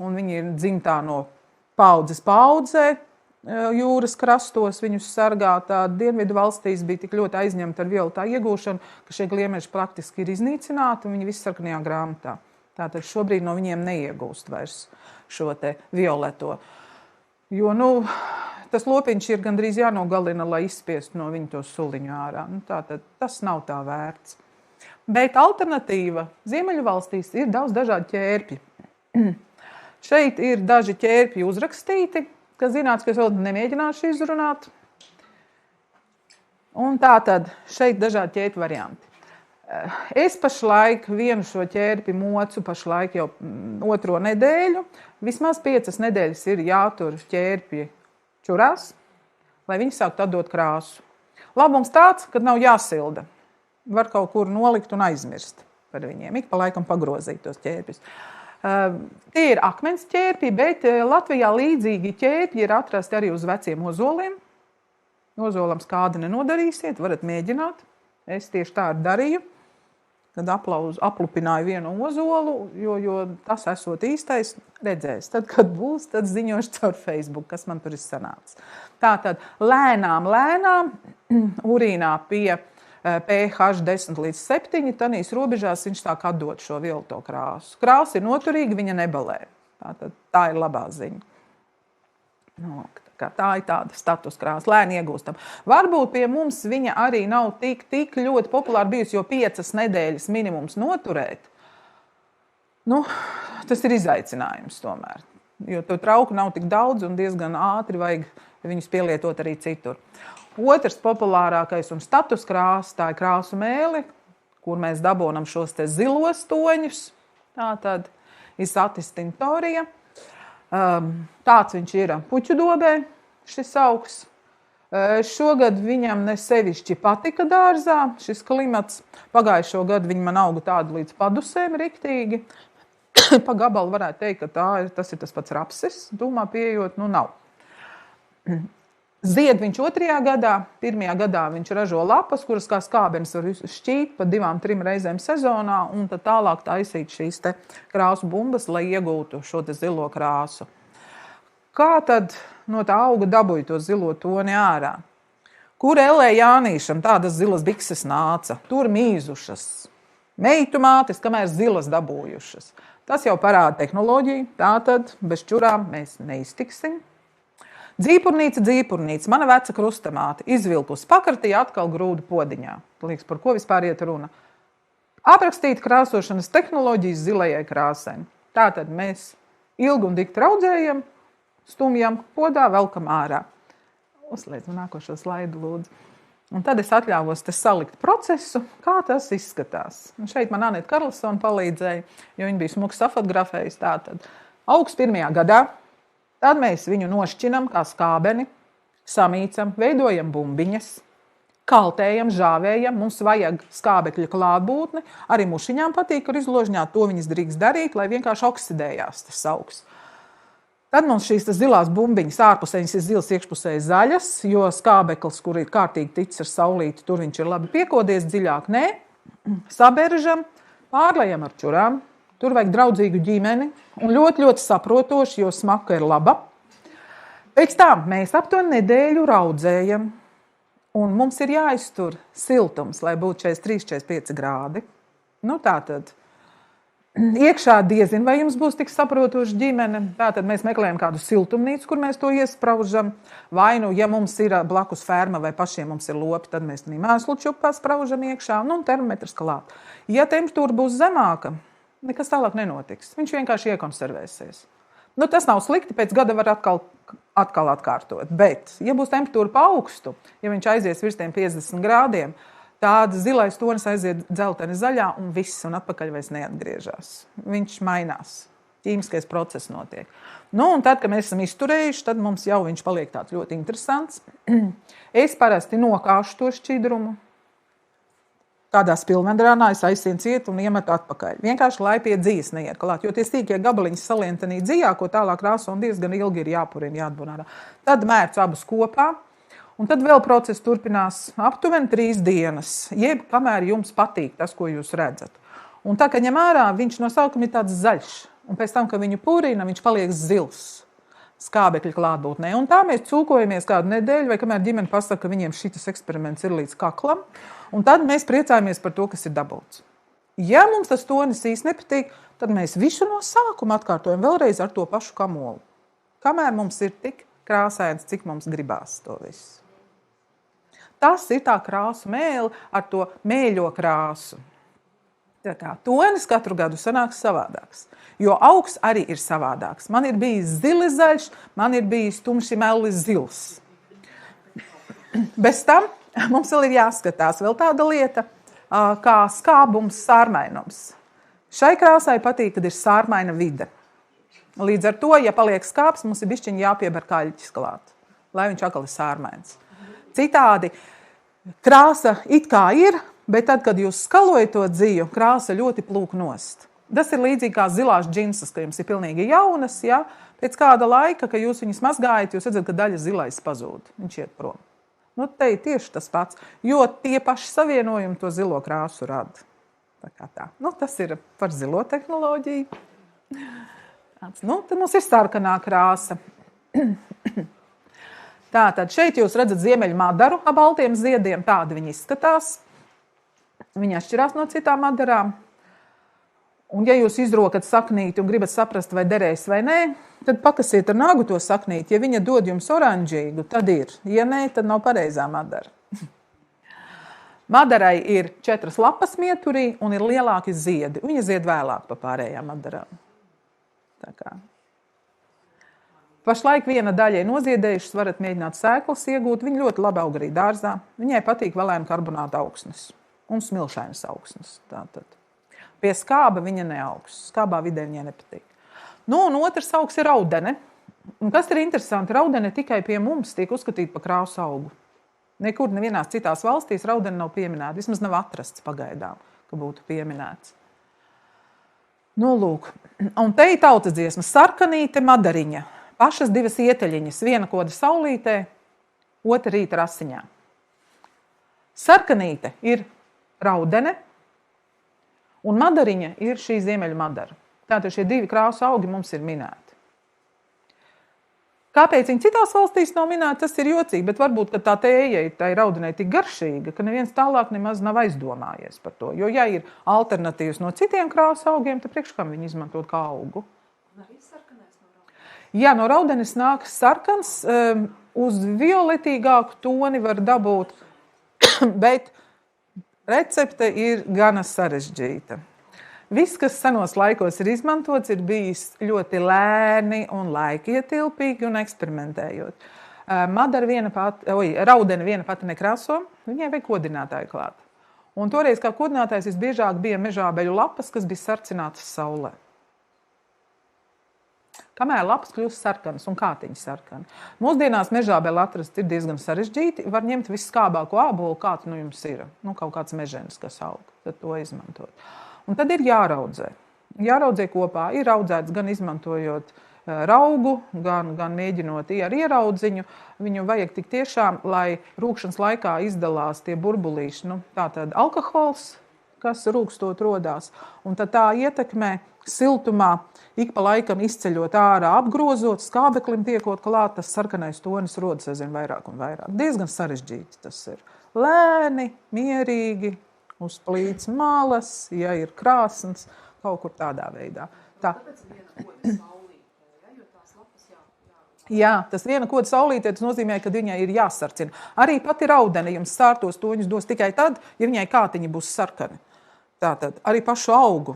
un viņi ir dzimtā no paudzes paudzē, jūras krastos viņus sargā. Tā dienvidu valstīs bija tik ļoti aizņemta ar violetā iegūšanu, ka šie gliemeži praktiski ir iznīcināti un viņi viss sarkanajā grāmatā. Tātad šobrīd no viņiem neiegūst vairs šo te violeto. Jo, tas lopiņš ir gandrīz jānogalina, lai izspiestu no viņa to suliņu ārā. Tātad tas nav tā vērts. Bet alternatīva Ziemeļu valstīs ir daudz dažādi ķērpji. Šeit ir daži ķērpji uzrakstīti, kas zināts, ka es vēl nemēģināšu izrunāt. Un tā tad šeit dažādi ķērpju varianti. Es pašlaik vienu šo ķērpi mocu pašlaik jau 2. nedēļu. Vismaz 5 nedēļas ir jātur ķērpji čurās, lai viņi sāktu atdot krāsu. Labums tāds, ka nav jāsilda. Var kaut kur nolikt un aizmirst par viņiem. Ik pa laikam pagrozīt tos ķērpjus. Tie ir akmens ķērpji, bet Latvijā līdzīgi ķērpji ir atrasti arī uz veciem ozoliem. Ozolam skādi nenodarīsiet, varat mēģināt. Es tieši tā darīju, kad aplupināju vienu ozolu, jo tas esot īstais, redzēs. Tad, kad būs, tad ziņošu caur Facebook, kas man tur ir sanācis. Tātad lēnām urīnā pie pH 10 līdz 7, tanīs robežās viņš sāk atdot šo violeto krāsu. Krāsa ir noturīga, viņa nebalē. Tā ir labā ziņa. Tā ir tāda status krāsa, lēni iegūstam. Varbūt pie mums viņa arī nav tik ļoti populāra bijusi, jo 5 nedēļas minimums noturēt. Tas ir izaicinājums tomēr. Jo to trauku nav tik daudz un diezgan ātri vajag viņus pielietot arī citur. Otrs populārākais un status krāsa, tā ir krāsu mēle, kur mēs dabonam šos te zilos toņus. Tā tad ir satis tinctoria. Tāds viņš ir puķu dobē, šis augs. Šogad viņam ne sevišķi patika dārzā, šis klimats. Pagājušo gadu viņi man auga tādu līdz padusēm riktīgi. Pa gabalu varētu teikt, ka tas ir tas pats rapsis. Dūmā pieejot, nav. Zied viņš 2. gadā, 1. gadā viņš ražo lapas, kuras kā skābenes var šķīt pa 2-3 reizēm sezonā, un tad tālāk taisīt šīs te krāsu bumbas, lai iegūtu šo te zilo krāsu. Kā tad no tā auga dabūja to zilo toni ārā? Kur Ellē Jānīšam tādas zilas bikses nāca? Tur mīzušas. Meitu mātes, kamēr zilas dabūjušas. Tas jau parāda tehnoloģiju, tātad bez čurām mēs neiztiksim. Dzīpurnīca, mana veca krustamāte, izvilkus pakartīja atkal grūdu podiņā. Liekas, par ko vispār iet runa? Aprakstīt krāsošanas tehnoloģijas zilajai krāsai. Tātad mēs ilgi un dikti raudzējam, stumjam podā, velkam ārā. Uzliedz man nākošo slaidu, lūdzu. Un tad es atļāvos te salikt procesu, kā tas izskatās. Un šeit man Aneta Karlsona palīdzēja, jo viņa bija smuki safotografējusi. Tātad augs 1. gadā, tad mēs viņu nošķinam kā skābeni, samīcam, veidojam bumbiņas, kaltējam, žāvējam, mums vajag skābekļa klātbūtni, arī mušiņām patīk ar izložņāt, to viņas drīkst darīt, lai vienkārši oksidējās tas augs. Tad mums šīs zilās bumbiņas ārpusē viņas ir zilas, iekšpusē zaļas, jo skābeklis, kur ir kārtīgi ticis ar saulīti, tur viņš ir labi piekodies, dziļāk nē. Saberžam, pārlējam ar čurām, tur vajag draudzīgu ģimeni un ļoti, ļoti saprotoši, jo smaka ir laba. Pēc tam mēs aptuveni nedēļu raudzējam, un mums ir jāiztur siltums, lai būtu 43-45 grādi. Nu tātad. Iekšā diezin, vai jums būs tik saprotoša ģimene. Tātad mēs meklējam kādu siltumnīcu, kur mēs to iespraužam. Vai nu, ja mums ir blakus ferma vai pašiem mums ir lopi, tad mēs mēslu čupā spraužam iekšā un termometrs klāt. Ja temperatūra būs zemāka, nekas tālāk nenotiks. Viņš vienkārši iekonservēsies. Nu, tas nav slikti, pēc gada var atkal atkārtot. Bet, ja būs temperatūra pa augstu, ja viņš aizies virs tiem 50 grādiem, tāda zilais tonis aiziet dzelteni zaļā un viss, un atpakaļ vairs neatgriežas. Viņš mainās. Ķīmiskais process notiek. Nu, un tad, kad mēs esam izturējuši, tad mums jau viņš paliek tāds ļoti interesants. Es parasti nokāšu to šķidrumu. Tādā spilvendrānā es aizsien ciet un iemetu atpakaļ. Vienkārši, lai pie dzīves neiet klāt, jo tie stīkie gabaliņi salientenī dzīvā, ko tālāk krāso un diezgan ilgi ir jāpurina, jāatbunārā. Tad mērc abus kopā. Un tad vēl process turpinās aptuveni 3 dienas, jeb kamēr jums patīk tas, ko jūs redzat. Un tā, kad ņem ārā, viņš no sākuma ir tāds zaļš. Un pēc tam, kad viņu purina, viņš paliek zils skābekļa klātbūtnē. Un tā mēs cūkojamies kādu nedēļu, vai kamēr ģimene pasaka, ka viņiem šitas eksperiments ir līdz kaklam. Un tad mēs priecājamies par to, kas ir dabūts. Ja mums tas tonis īsti nepatīk, tad mēs visu no sākuma atkārtojam vēlreiz ar to pašu kamolu. Kamēr mums ir tik krāsains, cik mums gribās to visu. Tas ir tā krāsu mēle ar to mēļo krāsu. Tā kā tonis katru gadu sanāks savādāks, jo augs arī ir savādāks. Man ir bijis zili zaļš, man ir bijis tumši mellis zils. Bez tam mums vēl ir jāskatās vēl tāda lieta, kā skābums, sārmainums. Šai krāsai patīk, kad ir sārmaina vide. Līdz ar to, ja paliek skāps, mums ir bišķiņi jāpieber kaļķis klāt, lai viņš atkal ir sārmains. Citādi krāsa it kā ir, bet tad, kad jūs skalojat to dzīvu, krāsa ļoti plūk nost. Tas ir līdzīgi kā zilās džinsas, ka jums ir pilnīgi jaunas, ja? Pēc kāda laika, kad jūs viņus mazgājat, jūs redzat, ka daļa zilais pazūd. Viņš iet prom. Nu, te ir tieši tas pats, jo tie paši savienojumi to zilo krāsu rada. Tā kā tā. Nu, tas ir par zilo tehnoloģiju. Nu, tad mums ir sarkanā krāsa. Tātad šeit jūs redzat ziemeļu madaru ar baltiem ziediem. Tādi viņi izskatās. Viņi atšķirās no citām madarām. Un ja jūs izrokat saknīti un gribat saprast, vai derēs vai nē, tad pakasiet ar nagu to saknīti. Ja viņa dod jums oranžīgu, tad ir. Ja nē, tad nav pareizā madara. Madarai ir 4 lapas mieturī un ir lielāki ziedi. Viņa zied vēlāk pa pārējām madarām. Tā kā. Pašlaik viena daļa ir noziedējušas, varat mēģināt sēklas iegūt. Viņa ļoti labi aug arī dārzā. Viņai patīk velēna karbonāta augsnes un smilšainas augsnes. Tātad. Pie skāba viņa neaugs. Skābā vidē viņai nepatīk. Nu, un otrs augs ir raudene. Un kas ir interesanti, raudene tikai pie mums tiek uzskatīta par krāsu augu. Nekur nevienās citās valstīs raudene nav pieminēta. Vismaz nav atrasts pagaidām, ka būtu pieminēts. Nu, lūk. Un te ir tautas dziesma sarkanīte madariņa. Pašas 2 ieteļiņas, viena koda saulītē, otra rīta rasiņā. Sarkanīte ir raudene, un madariņa ir šī ziemeļu madara. Tātad šie 2 krāsu augi mums ir minēti. Kāpēc viņi citās valstīs nav minēti, tas ir jocīgi, bet varbūt, ka tā tēja ir tai raudenei tik garšīga, ka neviens tālāk nemaz nav aizdomājies par to. Jo, ja ir alternatīvas no citiem krāsu augiem, tad priekš kam viņi izmantot kā augu? Jā, no raudenes nāk sarkans, uz violetīgāku toni var dabūt, bet recepte ir gana sarežģīta. Viss, kas senos laikos ir izmantots, ir bijis ļoti lēni un laikietilpīgi un eksperimentējot. Raudeni viena pati nekrāso, viņai vajag kodinātāju klāt. Un toreiz kā kodinātājs visbiežāk bija mežābeļu lapas, kas bija sarcinātas saulē. Kamēr lapas kļūst sarkanas un kātiņas sarkani. Mūsdienās mežābeli atrast ir diezgan sarežģīti. Var ņemt viskābāko ābolu, kāds jums ir. Kaut kāds mežēnis, kas aug. Tad to izmantot. Un tad ir jāraudzē. Jāraudzē kopā. Ir audzēts gan izmantojot raugu, gan mēģinot ar ieraudziņu. Viņu vajag tik tiešām, lai rūkšanas laikā izdalās tie burbulīši. Tātad alkohols, kas rūkstot rodās. Un tad tā ietekmē siltumā, ik pa laikam izceļot ārā, apgrozot, skābeklim tiekot klāt, tas sarkanais tonis rodas aizvien vairāk un vairāk. Diezgan sarežģīti tas ir. Lēni, mierīgi, uz plīts malas, ja ir krāsns, kaut kur tādā veidā. Jā, tas viena koda saulītē, tas nozīmē, ka viņai ir jāsarcina. Arī pati raudene jums sārtos toņus dos tikai tad, ja viņai kātiņi būs sarkani. Tātad arī pašu augu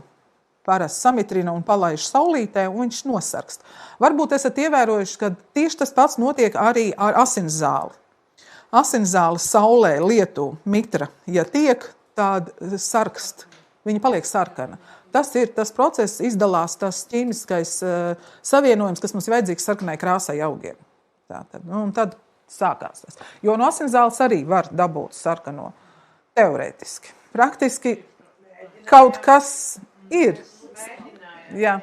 parasti samitrina un palaiž saulītē, un viņš nosarkst. Varbūt esat ievērojuši, ka tieši tas pats notiek arī ar asinszāli. Asinszāle saulē lietu mitra, ja tiek, tad sarkst. Viņa paliek sarkana. Tas ir tas process, izdalās tas ķīmiskais savienojums, kas mums ir vajadzīgs sarkanai krāsai augiem. Tātad, un tad sākās tas. Jo no asinszāles arī var dabūt sarkano. Teorētiski. Praktiski kaut kas ir. Jā.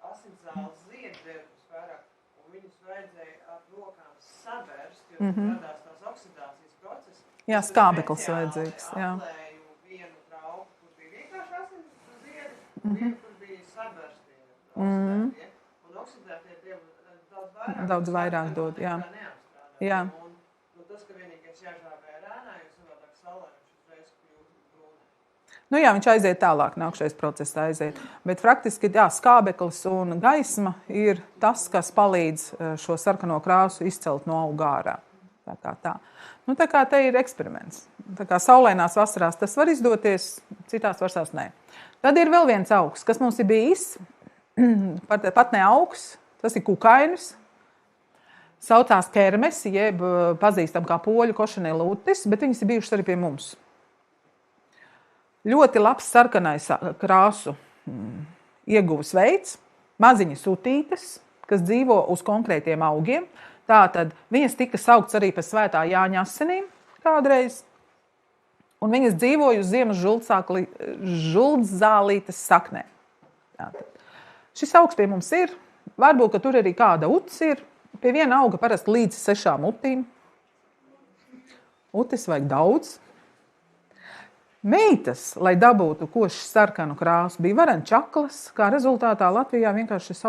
Asinszāles ziedverbus vairāk, un viņus vajadzēja ar rokām sabērst, jo radās tās oksidācijas procesi. Jā, skābeklis vajadzīgs. Jā. Atlēju vienu trauku, kur bija vienkārši asins ziedi, vienu, kur bija sabērsti. Un oksidētie tie daudz vairāk dod, jā. Jā. Un tas, ka vienīgais jāžāvē rēnā, jo savādāk saulē viņš uzreiz kļūst brūni. Jā, viņš aiziet tālāk, nākšais process aiziet. Bet faktiski, jā, skābeklis un gaisma ir tas, kas palīdz šo sarkano krāsu izcelt no auga ārā. Tā kā te ir eksperiments. Tā kā saulainās vasarās tas var izdoties, citās vasarās nē. Tad ir vēl viens augs, kas mums ir bijis, pat ne augs, tas ir kukainis. Saucās kermes, jeb pazīstam kā poļu košanēla utis, bet viņas ir bijušas arī pie mums. Ļoti labs sarkanais krāsu ieguves veids, maziņas utītes, kas dzīvo uz konkrētiem augiem. Tātad viņas tika saukts arī par svētā Jāņa asinīm kādreiz, un viņas dzīvoja uz ziemas žuldzālītes saknē. Tātad. Šis augs pie mums ir, varbūt, ka tur arī kāda uts ir, pie viena auga parasti līdz 6 utīm. Utis vajag daudz. Meitas, lai dabūtu koši sarkanu krāsu, bija varančaklas, kā rezultātā Latvijā vienkārši šis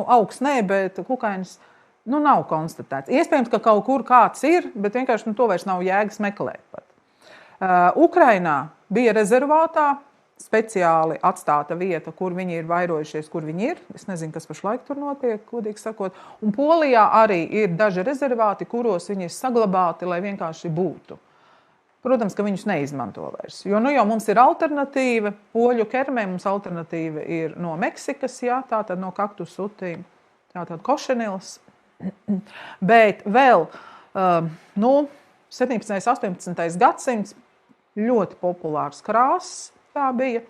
augs nē, bet kukainis nav konstatēts. Iespējams, ka kaut kur kāds ir, bet vienkārši to vairs nav jēgas meklēt pat. Ukrainā bija rezervātā speciāli atstāta vieta, kur viņi ir vairojušies, kur viņi ir. Es nezinu, kas pašlaik tur notiek, godīgi sakot. Un Polijā arī ir daži rezervāti, kuros viņi ir saglabāti, lai vienkārši būtu. Protams, ka viņus neizmanto vairs. Jo jau mums ir alternatīva, poļu kermē mums alternatīva ir no Meksikas, jā, tātad no kaktus utīm, tātad košenils. Bet vēl 17. 18. gadsimts ļoti populārs krāsas tā bija,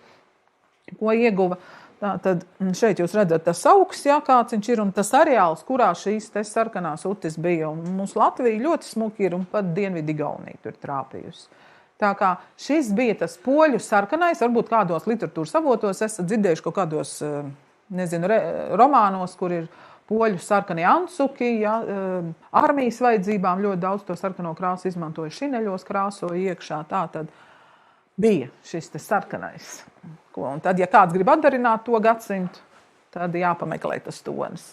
ko ieguva. Tātad šeit jūs redzat tas augs, jā, kāds viņš ir, un tas areāls, kurā šīs te sarkanās utis bija. Un mums Latvija ļoti smuki ir, un pat Dienvidu Igaunija tur trāpījusi. Tā kā šis bija tas poļu sarkanais, varbūt kādos literatūras avotos esat dzirdējuši kaut kādos, romānos, kur ir poļu sarkanie ancuki, jā, armijas vajadzībām ļoti daudz to sarkano krāsu izmantoja, šineļos krāsoja iekšā, tā tad bija šis te sarkanais. Un tad, ja kāds grib atdarināt to gadsimtu, tad jāpameklē tas tonis.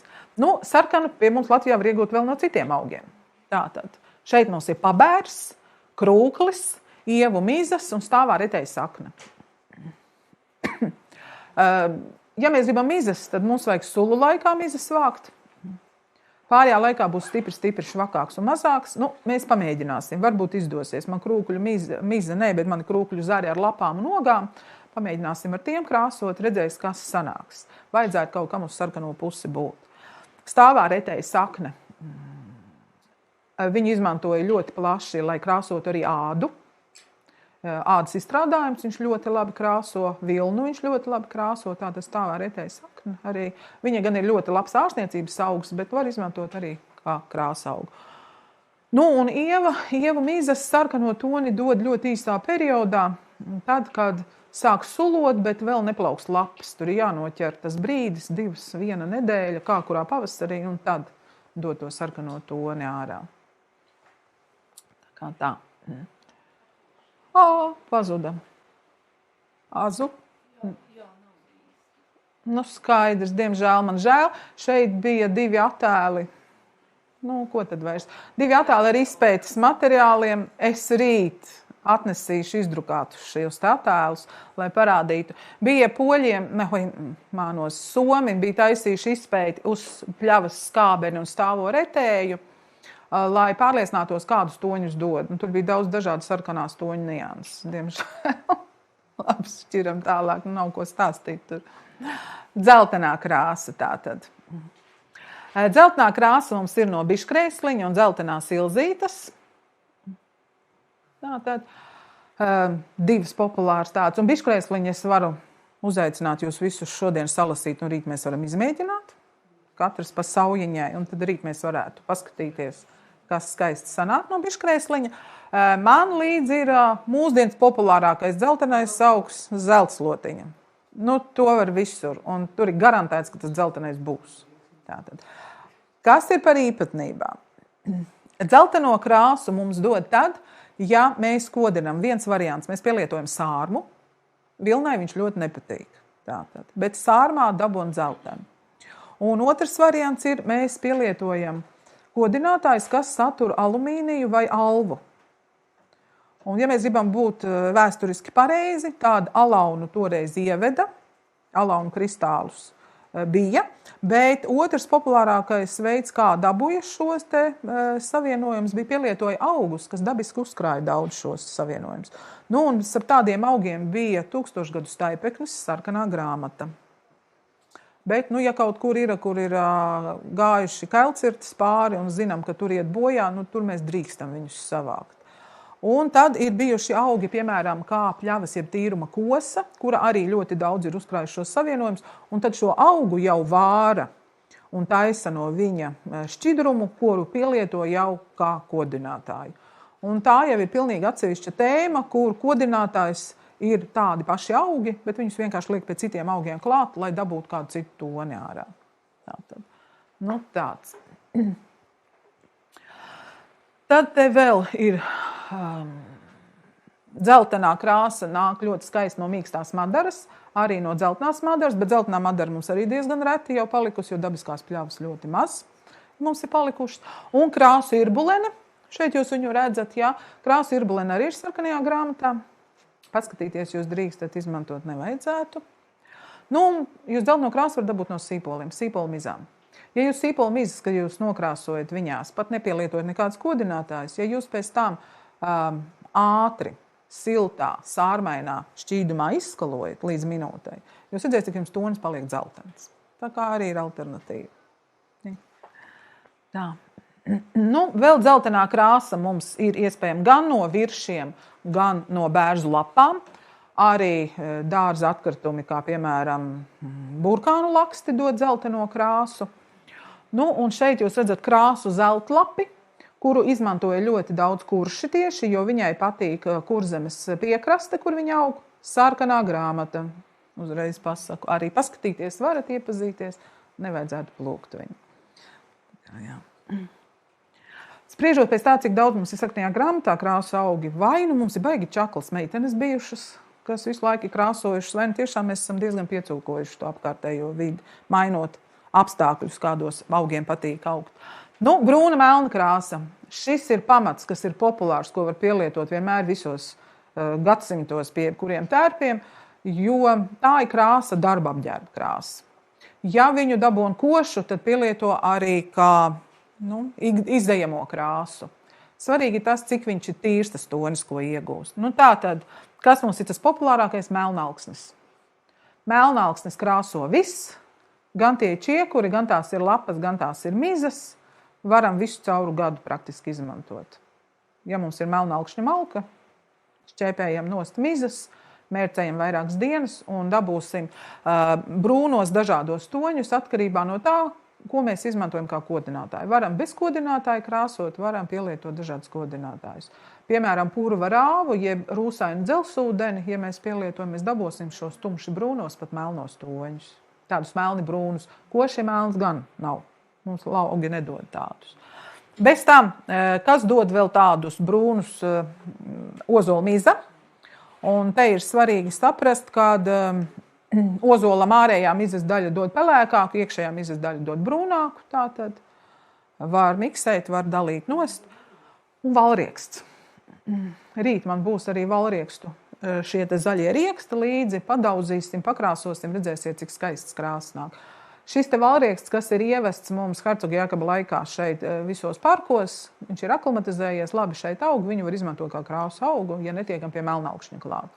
Sarkanu pie mums Latvijā var iegūt vēl no citiem augiem. Tātad, šeit mums ir pabērs, krūklis, ievu mizas un stāvā retēja sakne. Ja mēs gribam mizas, tad mums vajag sulu laikā mizas vākt. Pārējā laikā būs stipri švakāks un mazāks. Mēs pamēģināsim, varbūt izdosies. Man krūkuļu miza ne, bet mani krūkuļu zari ar lapām un nogām. Pamēģināsim ar tiem krāsot, redzēs, kas sanāks. Vajadzētu kaut kam uz sarkano pusi būt. Stāvā retēja sakne. Viņi izmantoja ļoti plaši, lai krāsotu arī ādu. Ādas izstrādājums viņš ļoti labi krāso, vilnu viņš ļoti labi krāso, tāda stāvā retēja sakne. Arī viņa gan ir ļoti labs ārstniecības augs, bet var izmantot arī kā krāsaugu. Nu, un ieva mizas sarkano toni dod ļoti īstā periodā, tad, kad sāk sulot, bet vēl neplaukst lapas. Tur ir jānoķer tas brīdis, 1 nedēļa, kā kurā pavasarī, un tad dod to sarkano toni ārā. Kā tā. Pazuda. Azu. Nu, skaidrs, diemžēl man žēl. Šeit bija 2 attēli. Nu, ko tad vairs? 2 attēli ar izpētes materiāliem. Es rīt atnesīšu izdrukātus šos attēlus, lai parādītu. Bija poļiem, somi bija taisījuši izpēti uz pļavas skābeni un stāvo retēju, lai pārliecinātos, kādus toņus dod. Un tur bija daudz dažādu sarkanās toņu nianses. Diemžēl. Labi, šķiram tālāk, nav ko stāstīt tur. Dzeltenā krāsa tātad. Dzeltenā krāsa mums ir no biškrēsliņa un dzeltenās ilzītes. Tātad 2 populāras tādas. Un biškrēsliņa es varu uzaicināt jūs visus šodien salasīt, un rīt mēs varam izmēģināt. Katrs pa saujiņai, un tad rīt mēs varētu paskatīties, kas skaisti sanāk no biškrēsliņa. Man līdz ir mūsdienas populārākais dzeltenais augs zeltslotiņa. Nu, to var visur, un tur ir garantēts, ka tas dzeltenais būs. Tātad. Kas ir par īpatnībām? Dzelteno krāsu mums dod tad, ja mēs kodinam. Viens variants, mēs pielietojam sārmu. Vilnai viņš ļoti nepatīk. Tātad. Bet sārmā dabūn dzeltenu. Un otrs variants ir, mēs pielietojam kodinātājs, kas satur alumīniju vai alvu. Un, ja mēs gribam būt vēsturiski pareizi, tāda alaunu toreiz ieveda, alaunu kristālus bija, bet otrs populārākais veids, kā dabūja šos te savienojumus, bija pielietoja augus, kas dabiski uzkrāja daudz šos savienojumus. Nu, un ar tādiem augiem bija 1000 gadu staipeknis, sarkanā grāmata. Bet, nu, ja kaut kur ir gājuši kailcirtis pāri un zinām, ka tur iet bojā, nu, tur mēs drīkstam viņus savākt. Un tad ir bijuši augi, piemēram, kā pļavas jeb tīruma kosa, kura arī ļoti daudz ir uzkrājuši šos savienojumus, un tad šo augu jau vāra un taisa no viņa šķidrumu, kuru pielieto jau kā kodinātāju. Un tā jau ir pilnīgi atsevišķa tēma, kur kodinātājs ir tādi paši augi, bet viņus vienkārši liek pie citiem augiem klāt, lai dabūtu kādu citu toni ārā. Tātad. Nu, tāds. Tad te vēl ir dzeltenā krāsa nāk ļoti skaisti no mīkstās madaras, arī no dzeltenās madaras, bet dzeltenā madara mums arī diezgan reti jau palikusi, jo dabiskās pļavas ļoti maz mums ir palikušas. Un krāsu irbulene, šeit jūs viņu redzat, jā, krāsu irbulene arī ir sarkanajā grāmatā. Paskatīties jūs drīkstat izmantot nevajadzētu. Nu, jūs dzelteno krāsu var dabūt no sīpoliem, sīpolmizām. Ja jūs sīpolmizas, kad jūs nokrāsojat viņās, pat nepielietojat nekādas kodinātājas, ja jūs pēc tam ātri, siltā, sārmainā šķīdumā izskalojat līdz minūtei, jūs redzēsiet, ka jums tonis paliek dzeltens. Tā kā arī ir alternatīva. Tā. Nu, vēl dzeltenā krāsa mums ir iespējama gan no viršiem, gan no bērzu lapām. Arī dārza atkritumi, kā piemēram burkānu laksti dod dzelteno krāsu. Nu, un šeit jūs redzat krāsu zeltlapi, kuru izmantoja ļoti daudz kurši tieši, jo viņai patīk Kurzemes piekraste, kur viņa aug, sarkanā grāmata. Uzreiz pasaku. Arī paskatīties varat iepazīties, nevajadzētu plūkt viņu. Jā. Spriežot pēc tā, cik daudz mums ir sarkanajā grāmatā krāsu augi, vai nu mums ir baigi čaklas meitenes bijušas, kas visu laiku ir krāsojušas, vai nu tiešām mēs esam diezgan piecūkojuši to apkārtējo vidi, mainot apstākļus, kādos augiem patīk augt. Nu, brūna melna krāsa. Šis ir pamats, kas ir populārs, ko var pielietot vienmēr visos gadsimtos pie kuriem tērpiem, jo tā ir krāsa, darba apģērba krāsa. Ja viņu dabūn košu, tad pielieto arī kā izdejamo krāsu. Svarīgi ir tas, cik viņš ir tīrs tas tonis, ko iegūst. Nu, tātad, kas mums ir tas populārākais? Melnalksnis. Melnalksnis krāso viss, Gan tie čiekuri, gan tās ir lapas, gan tās ir mizas. Varam visu cauru gadu praktiski izmantot. Ja mums ir melnalkšņa malka, šķēpējam nost mizas, mērcējam vairākas dienas un dabūsim brūnos dažādos toņus atkarībā no tā, ko mēs izmantojam kā kodinātāju. Varam bez kodinātāja krāsot, varam pielietot dažādus kodinātājus. Piemēram, purva rāvu, jeb rūsainu dzelsūdeni, ja mēs pielietojam, mēs dabūsim šos tumši brūnos, pat melnos toņus. Tādus melni brūnus. Koši melns gan nav. Mums laugi nedod tādus. Bez tam, kas dod vēl tādus brūnus, ozola miza. Un te ir svarīgi saprast, kad ozolam ārējā mizas daļa dod pelēkāku, iekšējā mizas daļa dod brūnāku. Tātad var miksēt, var dalīt nost. Un valrieksts. Rīt man būs arī valriekstu šie te zaļie rieksti līdzi, padauzīsim, pakrāsosim, redzēsiet, cik skaists krāsas nāk. Šis te valrieksts, kas ir ievests mums Hercoga Jākaba laikā šeit visos parkos, viņš ir aklimatizējies, labi šeit aug, viņu var izmantot kā krāsu augu, ja netiekam pie melnalkšņa klāt.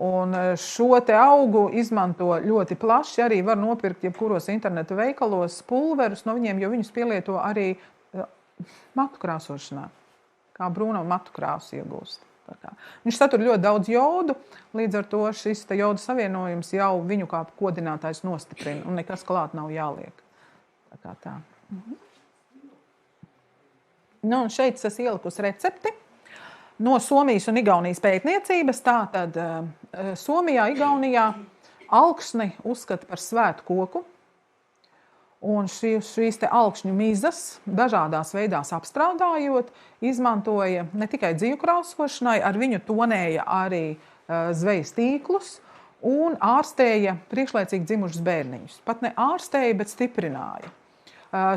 Un šo te augu izmanto ļoti plaši, arī var nopirkt jebkuros internetu veikalos pulverus no viņiem, jo viņus pielieto arī matu krāsošanā, kā brūna un matu krāsu iegūst. Viņš satur ļoti daudz jodu, līdz ar to šis jodu savienojums jau viņu kā kodinātājs nostiprina un nekas klāt nav jāliek. Tā. Nu, un šeit es ielikusi recepti no Somijas un Igaunijas pētniecības. Tātad Somijā, Igaunijā alksni uzskata par svētu koku. Un šīs te alkšņu mizas dažādās veidās apstrādājot, izmantoja ne tikai dzīvu krāsošanai, ar viņu tonēja arī zvejas tīklus un ārstēja priekšlaicīgi dzimušus bērniņus. Pat ne ārstēja, bet stiprināja.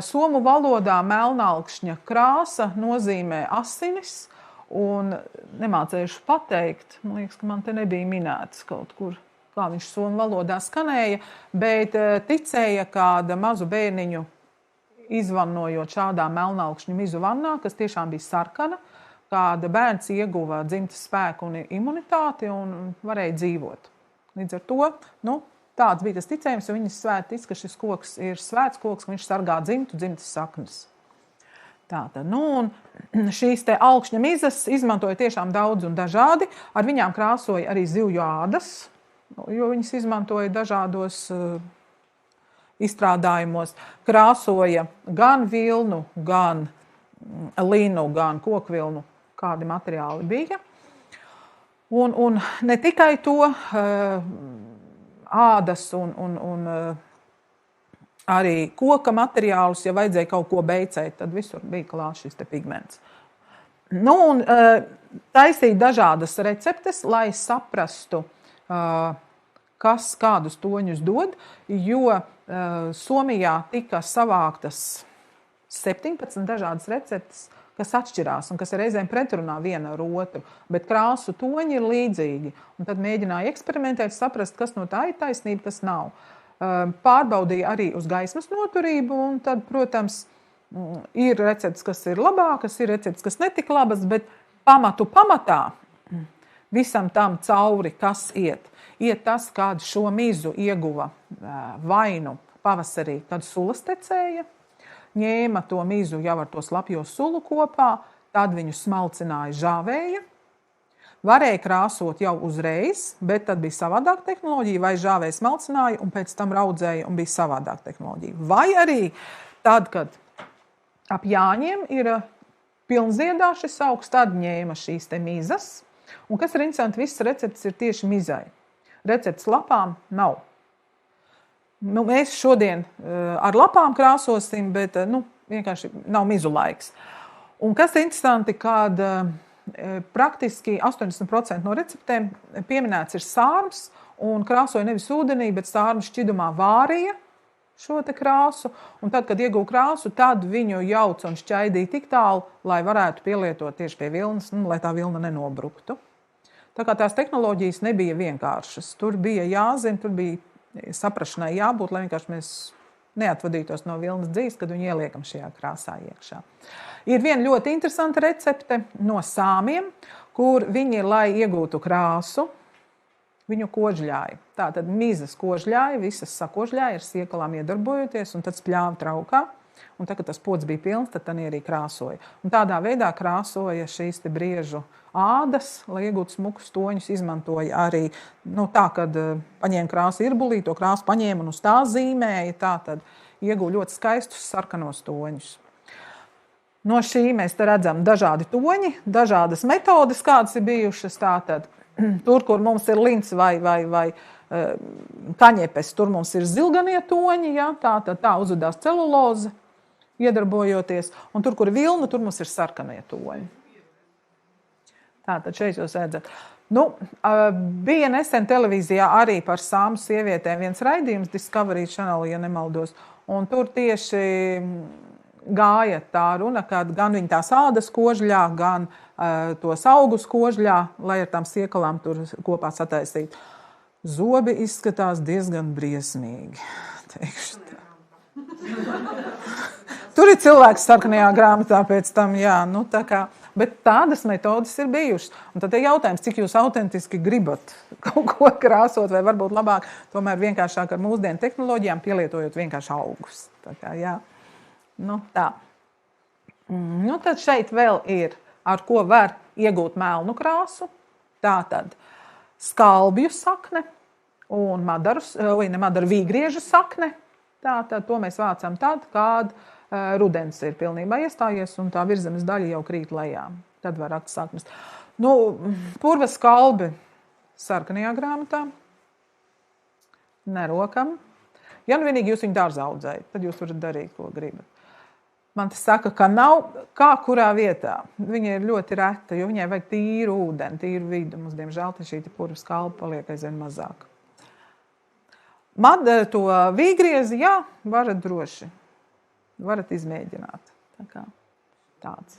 Somu valodā melnalkšņa krāsa nozīmē asinis un nemācējuši pateikt, man liekas, ka man te nebija minēts kaut kur, kā viņš somu valodā skanēja, bet ticēja kāda mazu bērniņu izvannojot šādā melnalkšņu mizu vannā, kas tiešām bija sarkana, kāda bērns ieguva dzimtas spēku un imunitāti un varēja dzīvot. Līdz ar to, tāds bija tas ticējums, un viņas svēti tic, ka šis koks ir svēts koks, ka viņš sargā dzimtas saknes. Tātad, un šīs te alkšņa mizas izmantoja tiešām daudz un dažādi, ar viņām krāsoja arī zivju ādas, jo viņas izmantoja dažādos izstrādājumos, krāsoja gan vilnu, gan linu, gan kokvilnu, kādi materiāli bija. Un ne tikai to ādas un arī koka materiālus, ja vajadzēja kaut ko beicēt, tad visur bija klāts šis te pigments. Un taisīja dažādas receptes, lai saprastu, kas kādus toņus dod, jo Somijā tika savāktas 17 dažādas receptes, kas atšķirās un kas ir reizēm pretrunā viena ar otru, bet krāsu toņi ir līdzīgi. Un tad mēģināja eksperimentēt, saprast, kas no tā ir taisnība, kas nav. Pārbaudīja arī uz gaismas noturību, un tad, protams, ir receptes, kas ir labākas, ir receptes, kas netik labas, bet pamatā visam tam cauri, kas iet tas, kad šo mizu ieguva vainu pavasarī, kad sulas tecēja, ņēma to mizu jau ar to slapjo sulu kopā, tad viņu smalcināja, žāvēja, varēja krāsot jau uzreiz, bet tad bija savādāk tehnoloģija, vai žāvēja smalcināja un pēc tam raudzēja un bija savādāk tehnoloģija. Vai arī tad, kad ap Jāņiem ir pilnziedā šis augs, tad ņēma šīs te mizas. Un kas ir interesanti, visas receptes ir tieši mizai. Receptes lapām nav. Mēs šodien ar lapām krāsosim, bet vienkārši nav mizu laiks. Un kas ir interesanti, kad praktiski 80% no receptēm pieminēts ir sārms un krāsoja nevis ūdenī, bet sārmu šķidumā vārīja šo te krāsu. Un tad, kad ieguva krāsu, tad viņu jauca un šķaidīja tik tālu, lai varētu pielietot tieši pie vilnas, lai tā vilna nenobruktu. Tā kā tās tehnoloģijas nebija vienkāršas. Tur bija jāzina, tur bija saprašanai jābūt, lai vienkārši mēs neatvadītos no vilnas dzīves, kad viņu ieliekam šajā krāsā iekšā. Ir viena ļoti interesanta recepte no sāmiem, kur viņi, lai iegūtu krāsu, Viņu kožļāja. Tātad mizas kožļāja, visas sakožļāja ar siekalām iedarbojoties, un tad spļāva traukā. Un tad, kad tas pods bija pilns, tad tā arī krāsoja. Un tādā veidā krāsoja šīs te briežu ādas, lai iegūtu smukus toņus, izmantoja arī, tā, kad paņēma krāsu irbulī, to krāsu paņēma un uz tā zīmēja, tā tad iegūja ļoti skaistus sarkanos toņus. No šī mēs te redzam dažādi toņi, dažādas metodes, kādas ir bijušas, tātad tur, kur mums ir lints vai kaņepes, tur mums ir zilganie toņi, ja? Tā uzvedās celuloze, iedarbojoties, un tur, kur ir vilna, tur mums ir sarkanie toņi. Tātad šeit jūs redzat. Bija nesen televīzijā arī par sāmu sievietēm viens raidījums Discovery Channel, ja nemaldos, un tur tieši gāja tā runa, kad gan viņa tās ādas kožļā, gan tos augus kožļā, lai ar tām siekalām tur kopā sataisītu. Zobi izskatās diezgan briesmīgi, teikšu tā. Tur ir cilvēks sarkanajā grāmatā pēc tam, jā, tā kā, bet tādas metodas ir bijušas. Un tad ir jautājums, cik jūs autentiski gribat kaut ko krāsot, vai varbūt labāk tomēr vienkāršāk ar mūsdienu tehnoloģijām pielietojot vienkārši augus. Tā kā, jā. Tā. Tad šeit vēl ir, ar ko var iegūt melnu krāsu. Tātad skalbju sakne un vīgriežu sakne. Tātad to mēs vācam tad, kad rudens ir pilnībā iestājies un tā virzemes daļa jau krīt lejā. Tad var rakt saknes. Purva skalbi sarkanajā grāmatā. Nerokam. Ja vienīgi jūs viņu dārzā audzējat, tad jūs varat darīt, ko gribat. Man tas saka, ka nav kā kurā vietā. Viņa ir ļoti reta, jo viņai vajag tīru ūdeni, tīru vidu. Mums, diemžēl, šī purva skalba paliek aizvien mazāk. To vīgriezi, jā, varat droši. Varat izmēģināt. Tā kā tāds.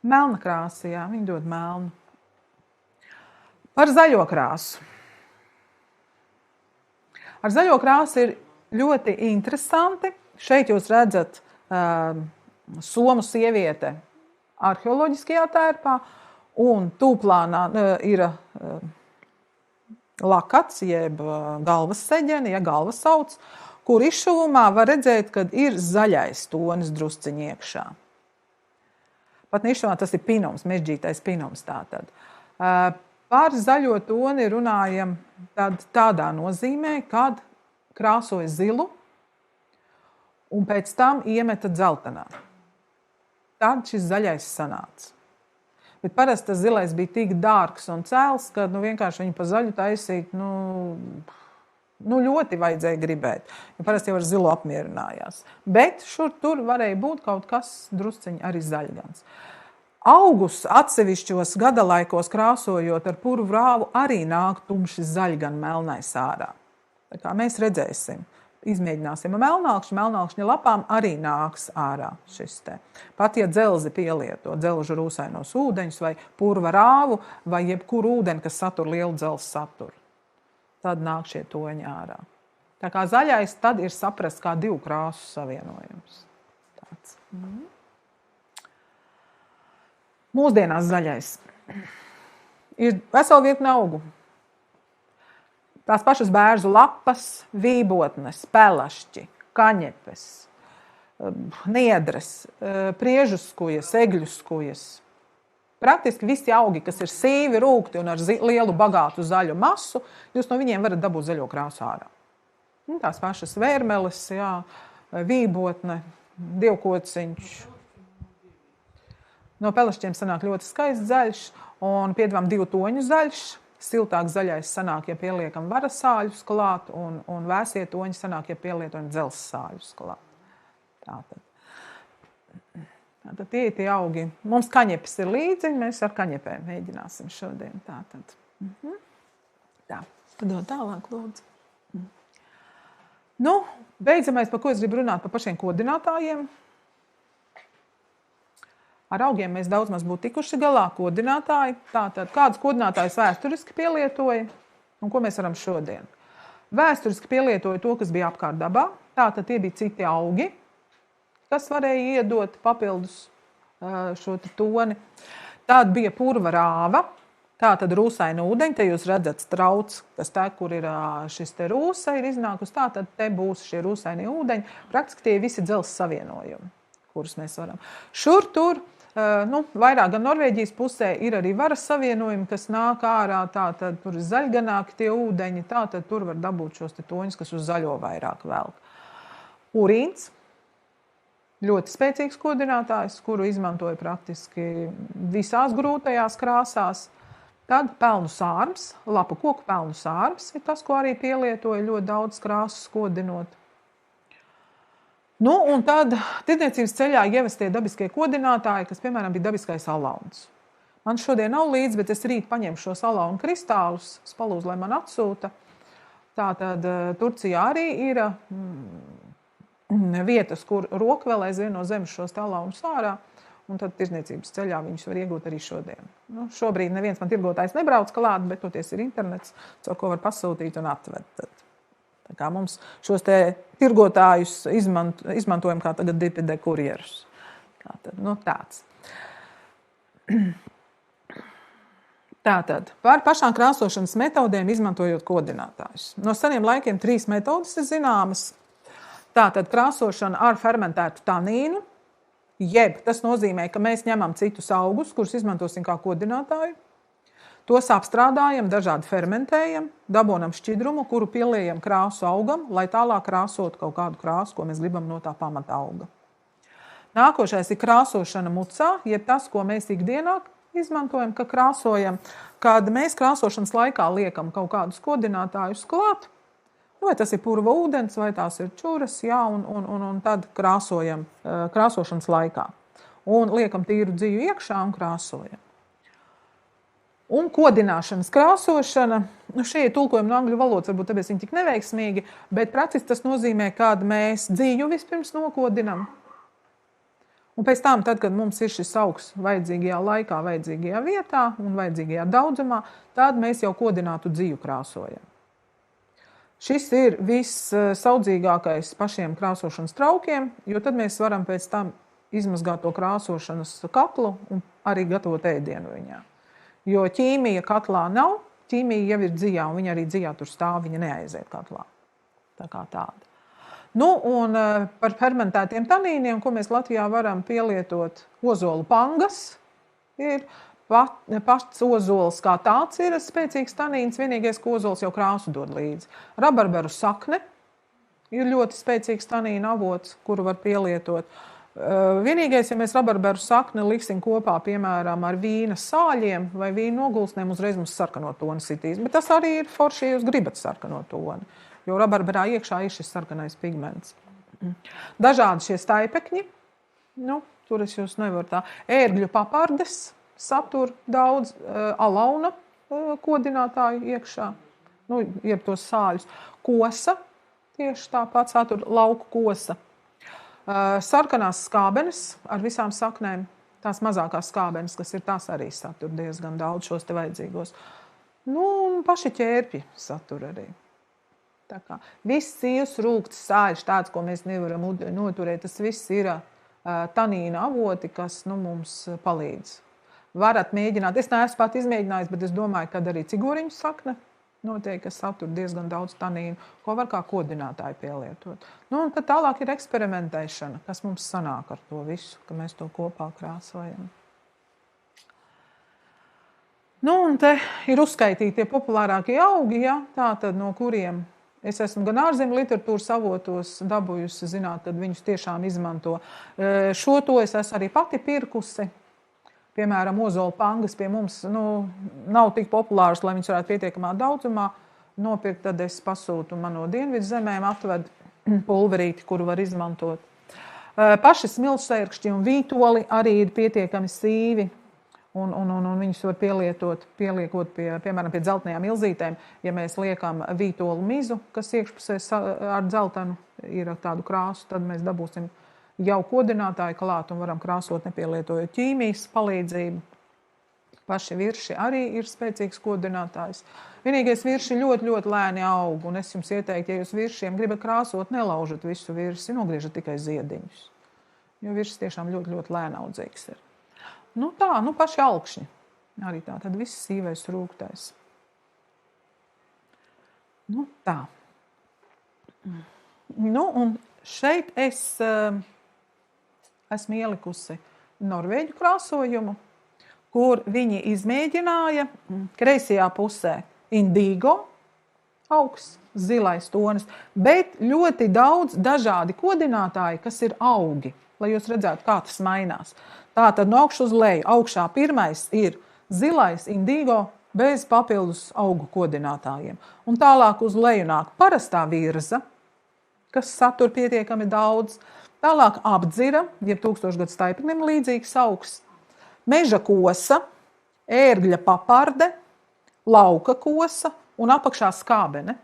Melna krāsa, jā, viņi dod melnu. Par zaļo krāsu. Ar zaļo krāsu ir ļoti interesanti. Šeit jūs redzat somu sieviete arheoloģiskajā tērpā, un tūplānā ir lakats, jeb galvas seģeni, ja galvas sauc, kur izšuvumā var redzēt, kad ir zaļais tonis drusciņi iekšā. Pat nešķumā tas ir pinums, mežģītais pinums tātad. Par zaļo toni runājam tādā nozīmē, kad krāsoja zilu un pēc tam iemeta dzeltenā. Tad šis zaļais sanāca. Bet parasti tas zilais bija tik dārgs un cēls, ka vienkārši viņu pa zaļu taisīt, ļoti vajadzēja gribēt. Jo parasti jau ar zilo apmierinājās. Bet šur tur varēja būt kaut kas drusciņi arī zaļgans. Augus atsevišķos gadalaikos krāsojot ar purvu rāvu arī nāk tumši zaļgan melnais ārā. Tā kā mēs redzēsim. Izmēģināsim ar melnākšņa lapām arī nāks ārā šis te. Pat ja dzelzi pielieto, dzelžu rūsainos ūdeņus vai purva rāvu vai jebkuru ūdeni, kas satur lielu dzelzs saturu. Tad nāk šie toņi ārā. Tā kā zaļais tad ir saprast kā divu krāsu savienojums. Tāds. Mūsdienās zaļais. Ir vesela virkne augu. Tās pašas bērzu lapas, vībotnes, pelašķi, kaņepes, niedres, priežuskujas, egļuskujas. Praktiski visi augi, kas ir sīvi, rūgti un ar lielu bagātu zaļu masu, jūs no viņiem varat dabūt zaļo krāsu ārā. Tās pašas vērmeles, jā, vībotne, dievkociņš. No pelašķiem sanāk ļoti skaists zaļš un piedāvām divu toņu zaļš. Siltāk zaļais sanāk, ja pieliekam varas sāļus klāt, un vēsie toņi sanāk, ja pielietojam dzelzs sāļus klāt. Tātad tie ir tie augi. Mums kaņepes ir līdzi, mēs ar kaņepēm mēģināsim šodien. Tātad. Tā, padod tālāk, lūdzu. Beidzamais, par ko es gribu runāt, par pašiem kodinātājiem. Ar augiem mēs daudz maz būtu tikuši galā, kodinātāji. Tātad, kādus kodinātājus vēsturiski pielietoja un ko mēs varam šodien? Vēsturiski pielietoja to, kas bija apkārt dabā. Tātad tie bija citi augi, kas varēja iedot papildus šo toni. Tāda bija purva rāva. Tā tad rūsaina ūdeņa, te jūs redzat strauts, kas te, kur ir šis te rūsa, ir iznākus tā, tad te būs šie rūsainie ūdeņi. Praktiski tie visi dzelzs savienojumi, kurus mēs varam. Šur, tur, vairāk gan Norvēģijas pusē ir arī varas savienojumi, kas nāk ārā, tā tad tur ir zaļganāki tie ūdeņi, tā tad tur var dabūt šos te toņus, kas uz zaļo vairāk velk. Urīns. Ļoti spēcīgs kodinātājs, kuru izmantoja praktiski visās grūtajās krāsās. Tad pelnu sārms, lapu koku pelnu sārms ir tas, ko arī pielietoja ļoti daudz krāsas kodinot. Un tad tirdzniecības ceļā ievestie dabiskie kodinātāji, kas, piemēram, bija dabiskais alauns. Man šodien nav līdzi, bet es rīt paņemšu šos alaunu kristālus, spalūzu, lai man atsūta. Tātad Turcijā arī ir vietas, kur rokvēl aizvien no zemes šos alaunus ārā. Un tad tirdzniecības ceļā viņus var iegūt arī šodien. Šobrīd neviens man tirgotājs nebrauc klāt, bet toties ir internets, caur ko var pasūtīt un atved. Tā kā mums šos te tirgotājus izmantojam kā tagad DPD kurjerus. Tāds. Tātad, par pašām krāsošanas metodēm izmantojot kodinātājus. No seniem laikiem 3 metodes ir zināmas. Tātad krāsošana ar fermentētu tanīnu, jeb tas nozīmē, ka mēs ņemam citus augus, kurus izmantosim kā kodinātāju, tos apstrādājam, dažādi fermentējam, dabonam šķidrumu, kuru pieliejam krāsu augam, lai tālāk krāsotu kaut kādu krāsu, ko mēs gribam no tā pamata auga. Nākošais ir krāsošana mucā, jeb tas, ko mēs ikdienā izmantojam, ka krāsojam, kad mēs krāsošanas laikā liekam kaut kādus kodinātājus klāt, vai tas ir purva ūdens, vai tās ir čuras, un tad krāsojam krāsošanas laikā. Un liekam tīru dziju iekšā un krāsojam. Un kodināšanas krāsošana, šie ir tulkojumi no angļu valodas, varbūt tāpēc viņi tik neveiksmīgi, bet praktiski tas nozīmē, kad mēs dziju vispirms nokodinam. Un pēc tam, tad, kad mums ir šis augs vajadzīgajā laikā, vajadzīgajā vietā un vajadzīgajā daudzumā, tad mēs jau kodinātu dziju krāsojam. Šis ir vissaudzīgākais pašiem krāsošanas traukiem, jo tad mēs varam pēc tam izmazgāt to krāsošanas katlu un arī gatavot ēdienu viņā. Jo ķīmija katlā nav, ķīmija jau ir dzijā, un viņa arī dzijā tur stāv, viņa neaiziet katlā. Tā kā tāda. Un par fermentētiem tanīniem, ko mēs Latvijā varam pielietot, ozolu pangas ir. Pats ozols kā tāds ir spēcīgs tanīns, vienīgais, ko ozols jau krāsu dod līdzi. Rabarberu sakne ir ļoti spēcīgs tanīna avots, kuru var pielietot. Vienīgais, ja mēs rabarberu sakni liksim kopā, piemēram, ar vīna sāļiem vai vīna nogulsnēm, uzreiz mums sarkano toni sitīs. Bet tas arī ir forši, ja jūs gribat sarkano toni, jo rabarberā iekšā ir šis sarkanais pigments. Dažādi šie staipekņi, tur es jūs nevaru tā, ērgļu papardes, satur daudz alauna kodinātāju iekšā, jeb tos sāļus. Kosa, tieši tāpat satur lauku kosa. Sarkanās skābenes ar visām saknēm, tās mazākās skābenes, kas ir, tās arī satur diezgan daudz šos te vajadzīgos. Paši ķērpji satur arī. Tā kā viss sīvs, rūgts, sāļš, tāds, ko mēs nevaram noturēt, tas viss ir tanīna avoti, kas mums palīdz. Varat mēģināt, es neesmu pat izmēģinājis, bet es domāju, ka arī cigoriņu sakne noteikti, kas satur diezgan daudz tanīnu, ko var kā kodinātāju pielietot. Un tad tālāk ir eksperimentēšana, kas mums sanāk ar to visu, ka mēs to kopā krāsojam. Un te ir uzskaitīti tie populārākie augi, tātad no kuriem es esmu gan ārzemju literatūras avotos dabūjusi zināt, kad viņus tiešām izmanto. Šo to es esmu arī pati pirkusi. Piemēram, ozola pangas pie mums nav tik populāras, lai viņas varētu pietiekamā daudzumā nopirkt, tad es pasūtu man no dienvidu zemēm, atved pulverīti, kuru var izmantot. Paši smilšsērkšķi un vītoli arī ir pietiekami sīvi, un viņus var pieliekot piemēram, pie dzeltenajām ilzītēm. Ja mēs liekam vītolu mizu, kas iekšpusē ar dzeltenu ir tādu krāsu, tad mēs dabūsim jau kodinātāju klāt un varam krāsot nepielietojot ķīmijas palīdzību. Paši virši arī ir spēcīgs kodinātājs. Vienīgais virši ļoti, ļoti lēni aug, un es jums ieteiktu, ja jūs viršiem gribat krāsot, nelaužat visu virsi, nogriežat tikai ziediņus. Jo virsis tiešām ļoti, ļoti lēni audzīgs ir. Paši alkšņi. Arī tā tad viss sīvais rūgtais. Nu, tā. Nu, un šeit es esmu ielikusi norvēģu krāsojumu, kur viņi izmēģināja kreisajā pusē indigo, augsts, zilais tonis, bet ļoti daudz dažādi kodinātāji, kas ir augi, lai jūs redzētu, kā tas mainās. Tātad no augšu uz leju. Augšā pirmais ir zilais indigo bez papildus augu kodinātājiem. Un tālāk uz leju nāk parastā virza, kas satur pietiekami daudz. Tālāk apdzira, jeb tūkstošgadu staipnim līdzīgs augs, meža kosa, ērgļa paparde, lauka kosa un apakšā skābene.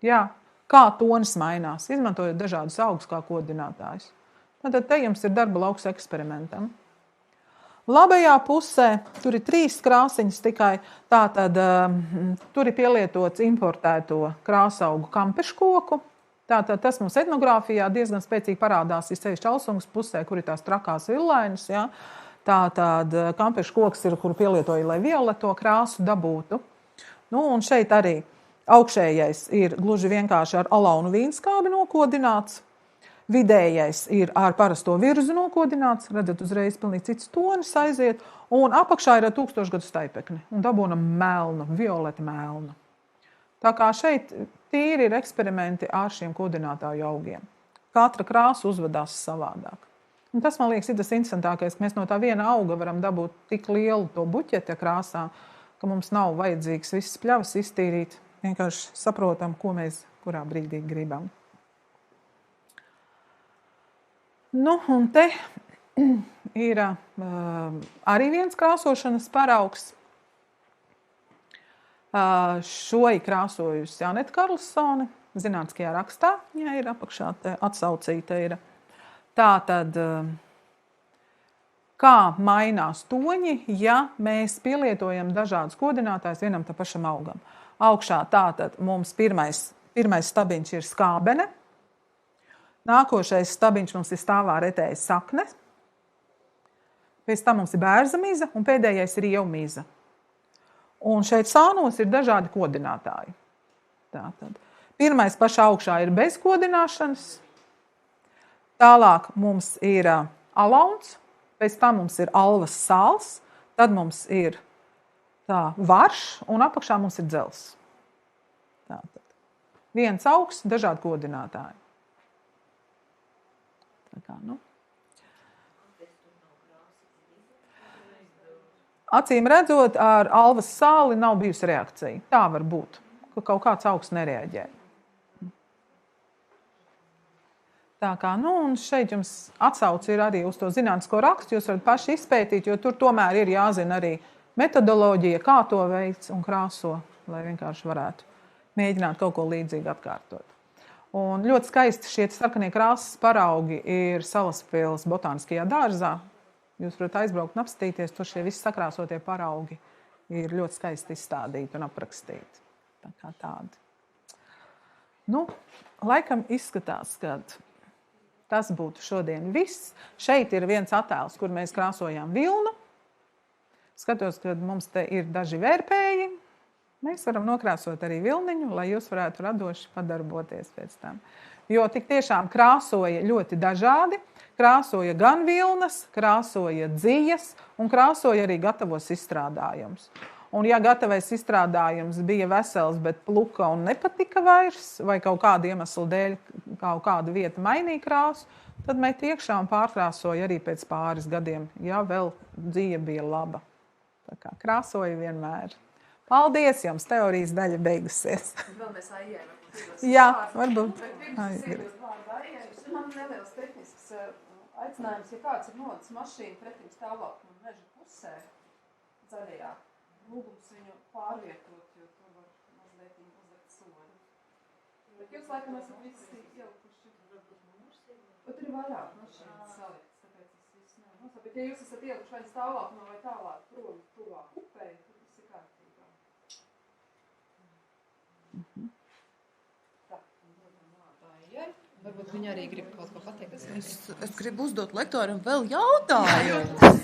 Jā, kā tonis mainās, izmantojot dažādus augus kā kodinātājus. Tātad te jums ir darba lauks eksperimentam. Labajā pusē tur ir 3 krāsiņas tikai, tātad tur ir pielietots importēto krāsaugu kampeškoku. Tātad tas mums etnogrāfijā diezgan spēcīgi parādās, izcevišķi Alsungas pusē, kur ir tās trakās villainas. Ja? Tātad kampeškoks ir, kuru pielietoja, lai violeto krāsu dabūtu. Nu, un šeit arī augšējais ir gluži vienkārši ar alaunu vīnskābi nokodināts. Vidējais ir ar parasto virzu nokodināts, redzat, uzreiz pilnīgi cits tonis aiziet, un apakšā ir ar 1000 gadu staipekni, un dabūna melna, violeta melna. Tā kā šeit tīri ir eksperimenti ar šiem kodinātāju augiem. Katra krāsa uzvedās savādāk. Un tas, man liekas, ir tas interesantākais, ka mēs no tā viena auga varam dabūt tik lielu to buķeti krāsā, ka mums nav vajadzīgs visas pļavas iztīrīt, vienkārši saprotam, ko mēs kurā brīdī gribam. Nu, un te ir arī viens krāsošanas paraugs. Šo ir krāsojusi Janeta Karlsone, zinātniskajā rakstā. Jā, ir apakšā atsaucīta. Ir. Tātad, kā mainās toņi, ja mēs pielietojam dažādus kodinātājus vienam tā pašam augam. Augšā tātad mums pirmais stabiņš ir skābene. Nākošais stabiņš mums ir stāvā retējas sakne. Pēc tam mums ir bērza miza un pēdējais ir ievu miza. Un šeit sānos ir dažādi kodinātāji. Tātad. Pirmais pašā augšā ir bez kodināšanas. Tālāk mums ir alauns, pēc tam mums ir alvas sāls, tad mums ir varš un apakšā mums ir dzels. Tātad. Viens augs, dažādi kodinātāji. Acīm redzot, ar alvas sāli nav bijusi reakcija. Tā var būt, ka kaut kāds augs nereaģē. Tā kā, un šeit jums atsauce ir arī uz to zinātnisko rakstu, jūs varat paši izpētīt, jo tur tomēr ir jāzina arī metodoloģija, kā to veids un krāso, lai vienkārši varētu mēģināt kaut ko līdzīgu atkārtot. Un ļoti skaisti šie sarkanie krāsas paraugi ir Salaspils botāniskajā dārzā. Jūs varat aizbraukt un apstīties, tur šie visi sakrāsotie paraugi ir ļoti skaisti izstādīti un aprakstīti. Tā kā tādi. Laikam izskatās, ka tas būtu šodien viss. Šeit ir viens attēls, kur mēs krāsojām vilnu. Skatos, ka mums te ir daži vērpēji. Mēs varam nokrāsot arī vilniņu, lai jūs varētu radoši padarboties pēc tam. Jo tik tiešām krāsoja ļoti dažādi. Krāsoja gan vilnas, krāsoja dzijas un krāsoja arī gatavos izstrādājumus. Un ja gatavais izstrādājums bija vesels, bet pluka un nepatika vairs, vai kaut kādu iemeslu dēļ kaut kādu vietu mainīja krāsu, tad met iekšā un pārkrāsoja arī pēc pāris gadiem, ja vēl dzija bija laba. Tā kā krāsoja vienmēr. Paldies jums, teorijas daļa beigusies. Vēl mēs Aijai varbūt. Jā, varbūt. Man neliels tehnisks aicinājums, ja kāds ir nodas mašīnu pretim stāvāk un meža pusē, zaļajā, lūgums viņu pārvietot, jo to var mazliet uzlikt sodu. Bet jūs laikam esat visi ielikuši. Bet ir vairāk mašīnas salikts, tāpēc es visu nevaru. Bet ja jūs esat ielikuši vai stāvāk vai tālāk prom tuvāk upei, tad viss ir kārtībā. Tā, un dodam vārdu Aijai. Varbūt viņi arī grib kaut ko pateikt. Es gribu uzdot lektoram vēl jautājumus.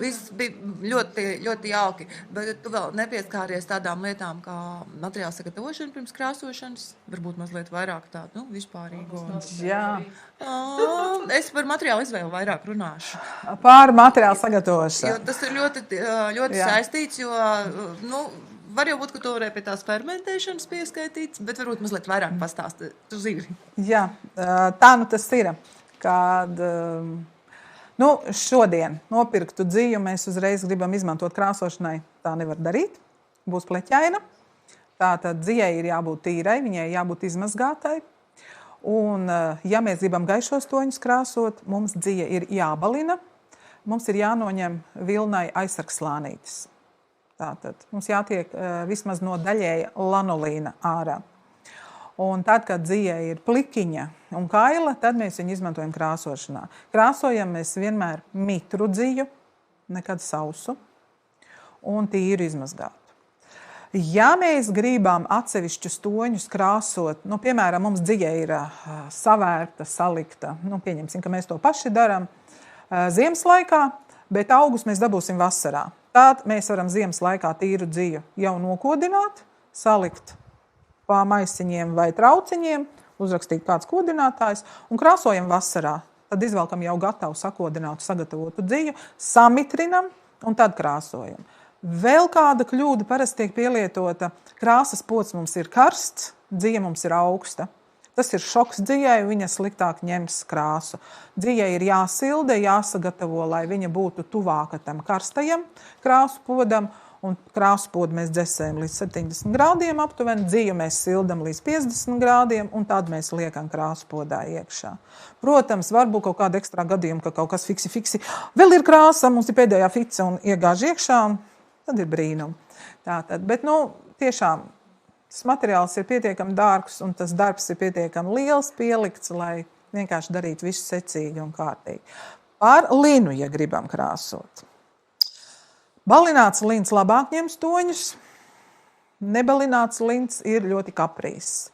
Viss bija ļoti, ļoti jauki, bet tu vēl nepieskāries tādām lietām kā materiāla sagatavošana pirms krāsošanas, varbūt mazliet vairāk tādu, vispārīgu. Jā. Es par materiālu izvēlu vairāk runāšu. Pār materiālu sagatavošanu. Jo tas ir ļoti saistīts, jo, var jau būt, ka to varēja pie tās fermentēšanas pieskaitīts, bet varbūt mazliet vairāk pastāstīt. Tu zini. Jā, tā nu tas ir, kad šodien nopirktu dziju mēs uzreiz gribam izmantot krāsošanai. Tā nevar darīt, būs pleķaina. Tātad dzijai ir jābūt tīrai, viņai jābūt izmazgātai. Un, ja mēs gribam gaišos toņus krāsot, mums dzija ir jābalina. Mums ir jānoņem vilnai aizsargslānītes. Tātad mums jātiek vismaz no daļēja lanolīna ārā. Un tad, kad dzija ir plikiņa un kaila, tad mēs viņu izmantojam krāsošanā. Krāsojam mēs vienmēr mitru dziju, nekad sausu, un tīru izmazgātu. Ja mēs gribam atsevišķus toņus krāsot, piemēram, mums dzija ir savērta, salikta, pieņemsim, ka mēs to paši darām ziemas laikā, bet augus mēs dabūsim vasarā. Tad mēs varam ziemas laikā tīru dziju jau nokodināt, salikt pa maisiņiem vai trauciņiem, uzrakstīt kāds kodinātājs un krāsojam vasarā. Tad izvelkam jau gatavu sakodinātu, sagatavotu dziju, samitrinam un tad krāsojam. Vēl kāda kļūda parasti tiek pielietota. Krāsas pods mums ir karsts, dzija mums ir augsta. Tas ir šoks dzijai, viņa sliktāk ņems krāsu. Dzijai ir jāsilda, jāsagatavo, lai viņa būtu tuvāka tam karstajam krāsu podam, un krāsu podu mēs dzesējam līdz 70 grādiem aptuveni, dziju mēs sildam līdz 50 grādiem, un tad mēs liekam krāsu podā iekšā. Protams, varbūt kaut kāda ekstra gadījuma, ka kaut kas fiksi, vēl ir krāsa, mums ir pēdējā fice un iegāž iekšā, un tad ir brīnumi. Tātad, bet, tiešām, tas materiāls ir pietiekami dārgs, un tas darbs ir pietiekami liels pielikts, lai vienkārši darītu visu secīgi un kārtīgi. Par linu, ja gribam krāsot. Balināts lins labāk ņems toņus, nebalināts lins ir ļoti kaprīzs.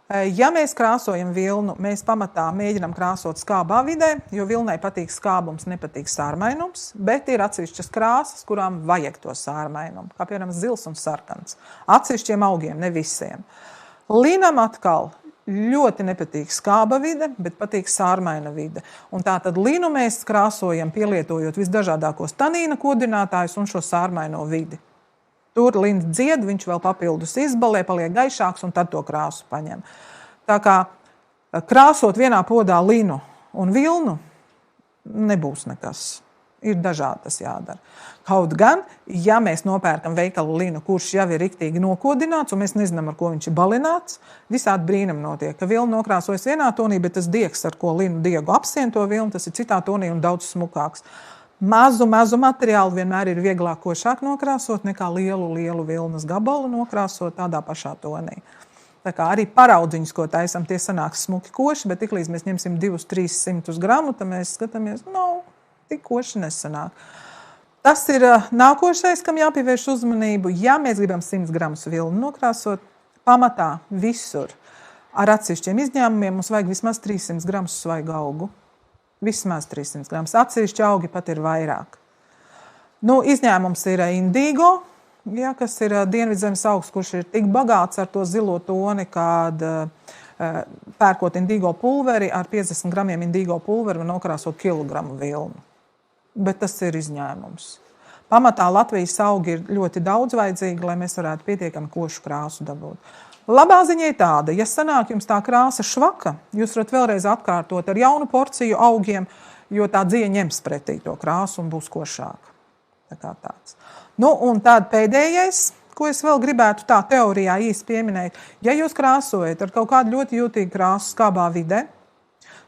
Ja mēs krāsojam vilnu, mēs pamatā mēģinam krāsot skābā vidē, jo vilnai patīk skābums, nepatīk sārmainums, bet ir atsevišķas krāsas, kurām vajag to sārmainumu, kā piemēram zils un sarkans. Atsevišķiem augiem, ne visiem. Linam atkal ļoti nepatīk skāba vide, bet patīk sārmaina vide. Un tātad linu mēs krāsojam, pielietojot visdažādākos tanīna kodinātājus un šo sārmaino vidi. Tur lins dzied, viņš vēl papildus izbalē, paliek gaišāks un tad to krāsu paņem. Tā kā krāsot vienā podā linu un vilnu nebūs nekas. Ir dažādi tas jādara. Kaut gan, ja mēs nopērkam veikalu linu, kurš jau ir riktīgi nokodināts, un mēs nezinām, ar ko viņš ir balināts, visādi brīnumi notiek, ka vilna nokrāsojas vienā tonī, bet tas diegs, ar ko linu diegu apsien to vilnu, tas ir citā tonī un daudz smukāks. Mazu materiālu vienmēr ir vieglāk košāk nokrāsot, nekā lielu vilnas gabalu nokrāsot tādā pašā tonī. Tā kā arī paraudziņus, ko taisam, tie sanāks smuki koši, bet tiklīdz mēs ņemsim 200-300 gramu, tad mēs skatāmies, tik koši nesanāk. Tas ir nākošais, kam jāpievērš uzmanību. Ja mēs gribam 100 gramus vilnu nokrāsot, pamatā visur ar atsevišķiem izņēmumiem mums vajag vismaz 300 gramus svaigu augu. Vismaz 300 gramus. Atsevišķi augi pat ir vairāk. Izņēmums ir indīgo, kas ir dienvidzemes augs, kurš ir tik bagāts ar to zilo toni, kad pērkot indīgo pulveri, ar 50 gramiem indīgo pulveri var nokrāsot kilogramu vilnu. Bet tas ir izņēmums. Pamatā Latvijas augi ir ļoti daudz vajadzīgi, lai mēs varētu pietiekami košu krāsu dabūt. Labā ziņa ir tāda, ja sanāk jums tā krāsa švaka, jūs varat vēlreiz atkārtot ar jaunu porciju augiem, jo tā dzija ņems pretī to krāsu un būs košāka. Tā kā tāds. Un tad pēdējais, ko es vēl gribētu tā teorijā īsti pieminēt, ja jūs krāsojat ar kaut kādu ļoti jūtīgu krāsu skābā vidē,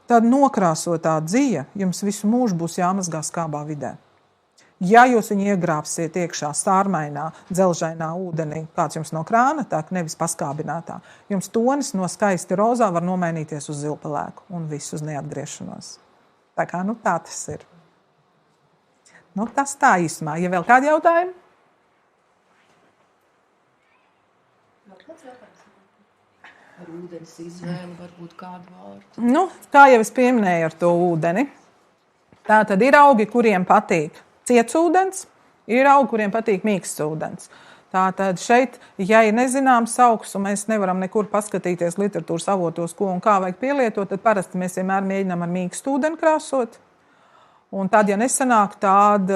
tad nokrāsotā dzija jums visu mūžu būs jāmazgā skābā vidē. Ja jūs viņu iegrābsiet iekšā sārmainā, dzelžainā ūdenī, kāds jums no krāna, tā nevis paskābinātā, jums tonis no skaisti rozā var nomainīties uz zilpelēku un visu uz neatgriešanos. Tā kā, tā tas ir. Tas tā īsumā. Ja vēl kādi jautājumi? Ar ūdens izvēli varbūt kādu vārdu. Nu, kā jau es pieminēju ar to ūdeni, tā tad ir augi, kuriem patīk ciets ūdens, ir augi, kuriem patīk mīksts ūdens. Tātad šeit, ja ir nezināms augs, un mēs nevaram nekur paskatīties literatūras avotos, ko un kā vajag pielietot, tad parasti mēs vienmēr mēģinām ar mīkstu ūdeni krāsot. Un tad, ja nesanāk, tad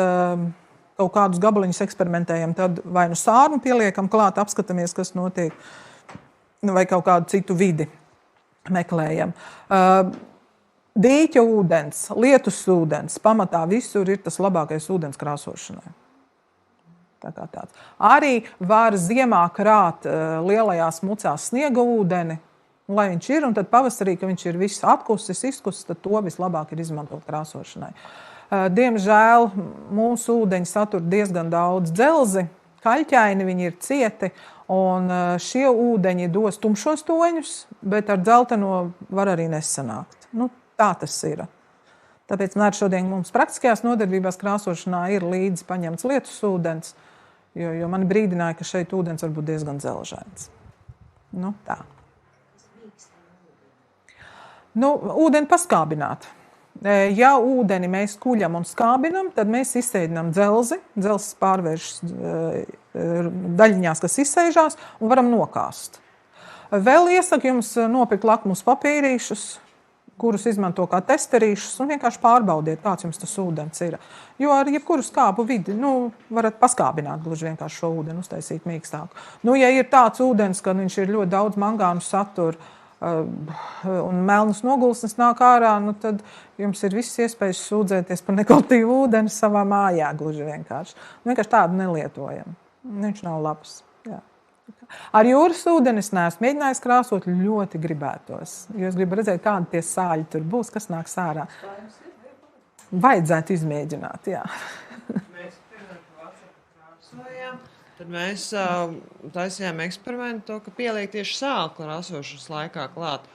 kaut kādus gabaliņus eksperimentējam, tad vai nu sārmu pieliekam klāt, apskatāmies, kas notiek, vai kaut kādu citu vidi meklējam. Dīķa ūdens, lietus ūdens, pamatā visur ir tas labākais ūdens krāsošanai. Arī var ziemā krāt lielajās mucās sniega ūdeni, lai viņš ir, un tad pavasarī, kad viņš ir viss atkusis, izkusis, tad to vislabāk ir izmantot krāsošanai. Diemžēl mūsu ūdeņi satur diezgan daudz dzelzi, kaļķaini, viņi ir cieti, un šie ūdeņi dos tumšos toņus, bet ar dzelteno var arī nesanākt. Nu, tā tas ir. Tāpēc šodien mums praktiskajās nodarbībās krāsošanā ir līdzi paņemts lietus ūdens, jo mani brīdināja, ka šeit ūdens var būt diezgan dzelžains. Nu, tā. Nu, ūdeni paskābināt. Ja ūdeni mēs kuļam un skābinam, tad mēs izsēdinām dzelzi. Dzelzs pārvēršas daļiņās, kas izsēžās, un varam nokāst. Vēl iesaku jums nopirkt lakmus papīrīšus, kurus izmanto kā testerīšus, un vienkārši pārbaudiet, kāds jums tas ūdens ir. Jo ar jebkuru skābu vidi, varat paskābināt gluži vienkārši šo ūdeni, uztaisīt mīkstāku. Ja ir tāds ūdens, ka viņš ir ļoti daudz mangānu satur un melnas nogulsnes nāk ārā, tad jums ir visas iespējas sūdzēties par nekvalitatīvu ūdeni savā mājā gluži vienkārši. Vienkārši tādu nelietojam. Viņš nav labs. Jā. Ar jūras ūdeni es neesmu mēģinājis krāsot, ļoti gribētos. Jo es gribu redzēt, kādi tie sāļi tur būs, kas nāks ārā. Vajadzētu izmēģināt, jā. Mēs pirmā krāsojām, tad mēs taisījām eksperimentu, ka pieliek tieši sāli krāsošanas laikā klāt.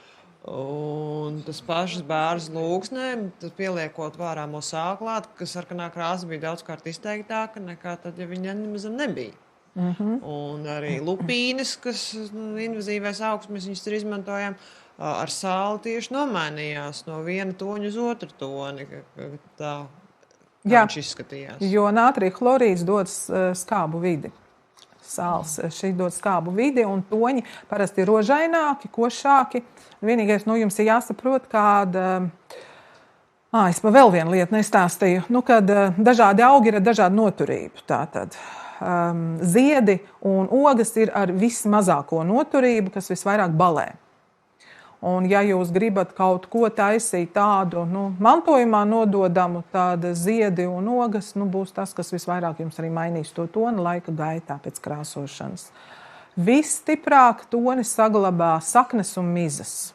Un tas pašas bērns lūksnē, tad pieliekot vārāmo sāli klāt, ka sarkanā krāsa bija daudzkārt izteiktāka nekā tad, ja viņa nemazam nebija. Un arī lupīnes, kas invazīvais augs, mēs viņus tur izmantojam, ar sāli tieši nomainījās no viena toņa uz otru toni, tā viņš izskatījās. Jo nātrija chlorīds dod skābu vidi. Sāls šī dod skābu vidi, un toņi parasti ir rožaināki, košāki. Vienīgais, jums ir jāsaprot, kāda... Es pa vēl vienu lietu nestāstīju. Kad dažādi augi ir ar dažādu noturību, tātad. Ziedi un ogas ir ar vismazāko noturību, kas visvairāk balē. Un ja jūs gribat kaut ko taisīt tādu, mantojumā nododamu, tad ziedi un ogas, būs tas, kas visvairāk jums arī mainīs to toni laika gaitā pēc krāsošanas. Visstiprāk toni saglabā saknes un mizas.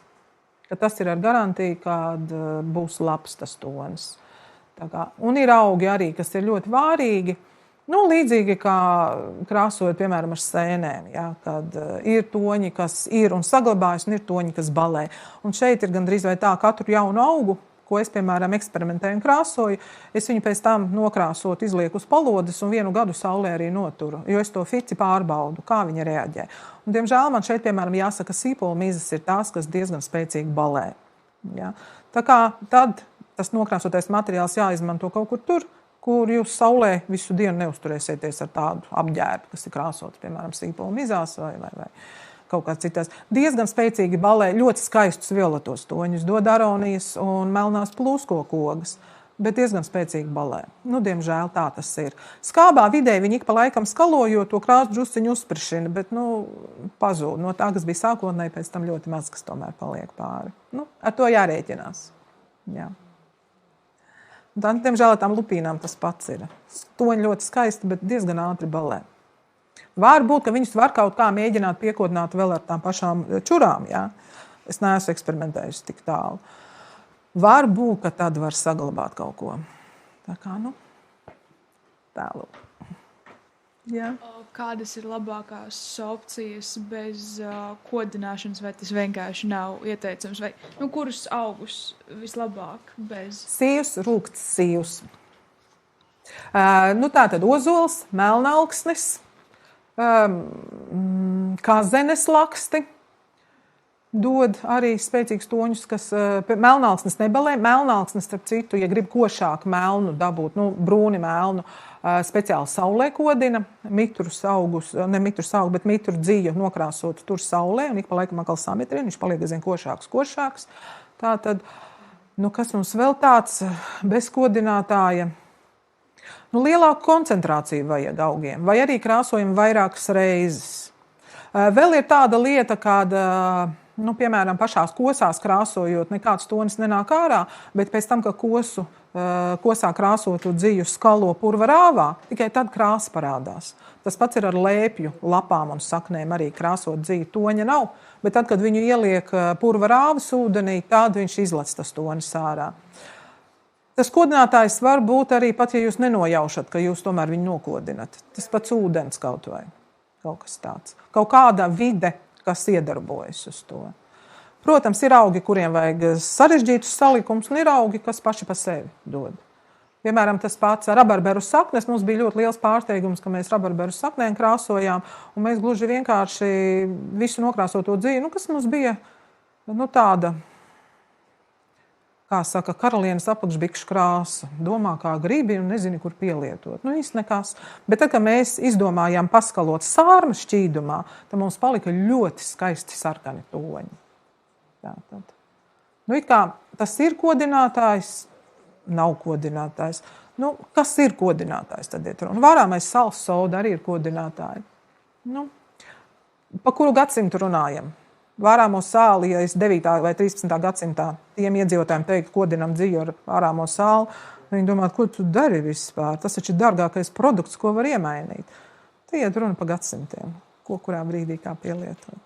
Ka tas ir ar garantiju, kad būs labs tas tonis. Un ir augi arī, kas ir ļoti vārīgi. Līdzīgi kā krāsojot, piemēram, ar sēnēm, kad ir toņi, kas ir un saglabājas, un ir toņi, kas balē. Un šeit ir gandrīz vai tā, katru jaunu augu, ko es, piemēram, eksperimentēju un krāsoju, es viņu pēc tam nokrāsot, izlieku uz palodes un 1 gadu saulē arī noturu, jo es to fici pārbaudu, kā viņa reaģē. Un, diemžēl, man šeit, piemēram, jāsaka, sīpola mizas ir tās, kas diezgan spēcīgi balē. Ja? Tā kā tad tas nokrāsotais materiāls jāizmanto kaut kur tur, kur jūs saulē visu dienu neuzturēsieties ar tādu apģērbu, kas ir krāsots, piemēram, sīpola mizās vai kaut kāds citās. Diezgan spēcīgi balē, ļoti skaistus violetos toņus, dod aronijas un melnās plūskoku ogas, bet diezgan spēcīgi balē. Diemžēl tā tas ir. Skābā vidē viņi ik pa laikam skalo, jo to krāsu drusciņu uzsprišina, bet, pazūd. No tā, kas bija sākotnēji, pēc tam ļoti maz, kas tomēr paliek pāri. Ar to jārēķinās. Jā. Un, diemžēl, ar tām lupīnām tas pats ir. Toņi ļoti skaisti, bet diezgan ātri balē. Var būt, ka viņus var kaut kā mēģināt piekodināt vēl ar tām pašām čurām. Jā. Es neesmu eksperimentējusi tik tālu. Var būt, ka tad var saglabāt kaut ko. Tā kā, tālāk. Jā. Kādas ir labākās opcijas bez kodināšanas, vai tas vienkārši nav ieteicams? Vai, kurus augus vislabāk bez? Sīvs, rūkts sīvs. Tātad ozols, melnaugsnes, kazenes laksti. dod arī spēcīgus toņus, kas melnalksnes nebalē. Melnalksnes, starp citu, ja grib košāku melnu dabūt, brūni melnu, speciāli saulē kodina, mitrus augus, ne mitrus augu, bet mitru dziju nokrāsot tur saulē, un ik pa laikam atkal sametrina, viņš paliek aizvien košāks. Tātad, kas mums vēl tāds bez kodinātāja? Lielāku koncentrāciju vajag augiem, vai arī krāsojam vairākas reizes. Vēl ir tāda lieta, kāda, piemēram, pašās kosās krāsojot, nekāds tonis nenāk ārā, bet pēc tam, ka kosā krāsotu dziju skalo purva rāvā, tikai tad krāsa parādās. Tas pats ir ar lēpju lapām un saknēm, arī krāsot dziju toņa nav, bet tad, kad viņu ieliek purva rāvas ūdenī, tad viņš izlec tas tonis ārā. Tas kodinātājs var būt arī pat, ja jūs nenojaušat, ka jūs tomēr viņu nokodinat. Tas pats ūdens kaut vai, kaut kas tāds. Kaut kāda vide, kas iedarbojas uz to. Protams, ir augi, kuriem vajag sarežģītus salikums, un ir augi, kas paši pa sevi dod. Piemēram, tas pats rabarberu saknes. Mums bija ļoti liels pārsteigums, ka mēs rabarberu saknēm krāsojām, un mēs gluži vienkārši visu nokrāsoto dziju, kas mums bija tāda, kā saka, karalienes apakšbikšu krāsa. Domā, kā gribi, un nezini, kur pielietot. Īsti nekas. Bet tad, kad mēs izdomājām paskalot sārmu šķīdumā, tad mums palika ļoti skaisti sarkani toņi. Tātad. It kā tas ir kodinātājs, nav kodinātājs. Kas ir kodinātājs? Tad iet runa. Vārāmais sals soda arī ir kodinātāji. Pa kuru gadsimtu runājam? Vārāmo sāli, ja es 9. vai 13. gadsimtā tiem iedzīvotājiem teikt, kodinam dziju ar vārāmo sāli, viņi domā, ko tu dari vispār? Tas taču ir dārgākais produkts, ko var iemainīt. Te iet runa pa gadsimtiem, ko kurā brīdī kā pielietot.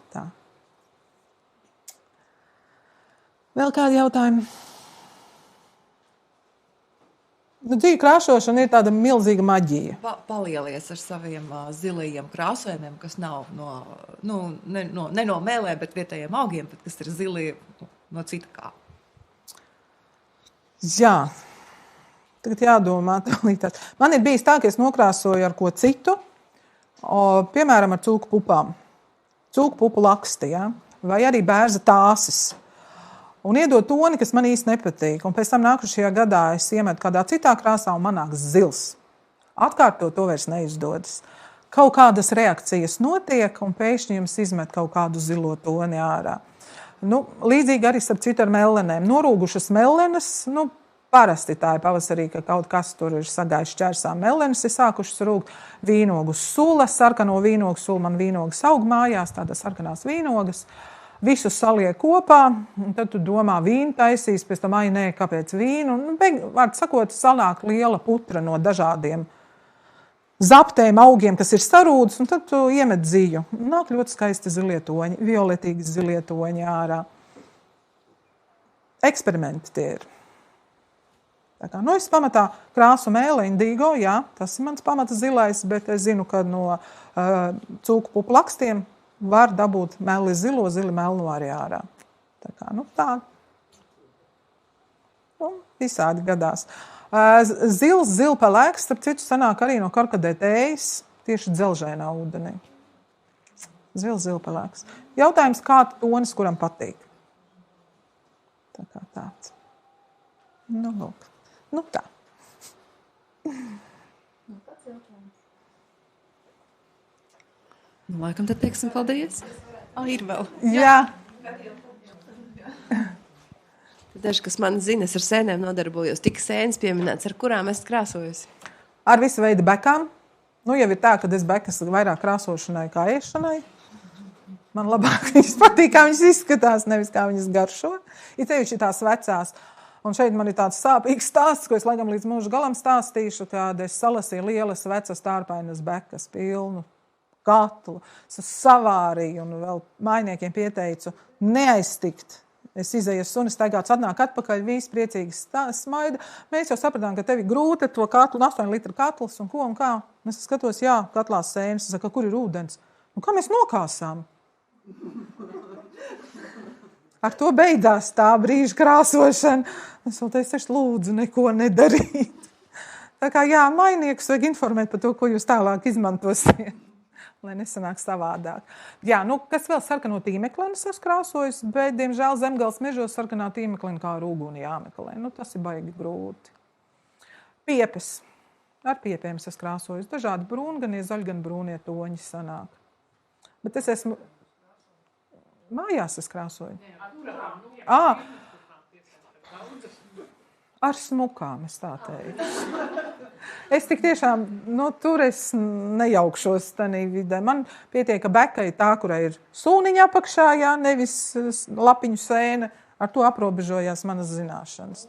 Tā. Vēl kādi jautājumi? Dziju krāšošana ir tāda milzīga maģija. Palielies ar saviem zilajiem krāsojumiem, kas nav ne no mēlēm, bet vietējiem augiem, bet kas ir zili no cita kā. Jā. Tagad jādomā. Man ir bijis tā, ka es nokrāsoju ar ko citu, piemēram, ar cūku pupām. Cūku pupu laksti, vai arī bērza tāsis. Un iedod toni, kas man īsti nepatīk. Un pēc tam nākušajā gadā es iemetu kādā citā krāsā un man nāks zils. Atkārtot to vairs neizdodas. Kaut kādas reakcijas notiek un pēkšņi jums izmet kaut kādu zilo toni ārā. Līdzīgi arī starp citu ar mellenēm. Norūgušas mellenes, parasti tā ir pavasarī, ka kaut kas tur ir sagājis čērsā mellenes, ir sākušas rūgt vīnogu sulas, sarkano vīnogu sulu, man vīnogas aug mājās, tādas sarkanās vīnogas. Visu saliek kopā, un tad tu domā, vīnu taisīs, pēc tam, kāpēc vīnu. Vārds sakot, sanāk liela putra no dažādiem zaptēm, augiem, kas ir sarūdus, un tad tu iemet dziju. Nāk ļoti skaisti zilie toņi, violetīgi zilie toņi ārā. Eksperimenti tie ir. Es pamatā krāsu mēle indigo, jā, tas ir mans pamata zilais, bet es zinu, ka no cūku pupu lakstiem var dabūt meli zilo, zili melnu arī ārā. Tā. Visādi gadās. Zilpelēks, starp citu, sanāk arī no karkadētējas, tieši dzelžainā ūdenī. Zilpelēks. Jautājums, kā tonis, kuram patīk? Tā kā tāds. Lūk. Tā. Laikam tad teiksim paldies. Ir vēl. Jā. Daži, kas man zina, es ar sēnēm nodarbojos. Tik sēnes pieminēts, ar kurām esat krāsojusi? Ar visu veidu bekām. Jau ir tā, ka es bekas vairāk krāsošanai kā ēšanai. Man labāk viņas patīk, kā viņas izskatās, nevis kā viņas garšo. Ir tevišķi tās vecās. Un šeit man ir tāds sāpīgs stāsts, ko es laikam līdz mūža galam stāstīšu, kad es salasīju lielas vecas tārpainas bekas pilnu katlu, savārīju un vēl mājniekiem pieteicu neaiztikt. Es izēju sunis, staigāts, atnāk atpakaļ, visi priecīgi smaida. Mēs jau sapratām, ka tevi grūti to katlu, 8 litru katls un ko un kā. Es skatos, jā, katlās sēnes, es saku, kur ir ūdens? Kā mēs nokāsām? Ar to beidzās tā brīža krāsošana. Es vēl teicu, lūdzu, neko nedarīt. Tā kā jā, mainiekus vajag informēt par to, ko jūs tālāk izmantosiet. lai nesanāk savādāk. Jā, nu, kas vēl sarkano tīmeklinu saskrāsojas, bet, diemžēl, Zemgales mežos sarkanā tīmeklina kā ar uguni jāmeklē. Nu, tas ir baigi grūti. Piepes. Ar piepēm saskrāsojas. Dažādi brūni, gan zaļi, gan brūnie toņi sanāk. Bet es esmu mājās saskrāsoju. Ar smukām, es tā teiktu. Es tik tiešām, tur es nejaukšos tanī vidē. Man pietiek, ka beka ir tā, kurai ir sūniņa apakšā, jā, nevis lapiņu sēne. Ar to aprobežojās manas zināšanas.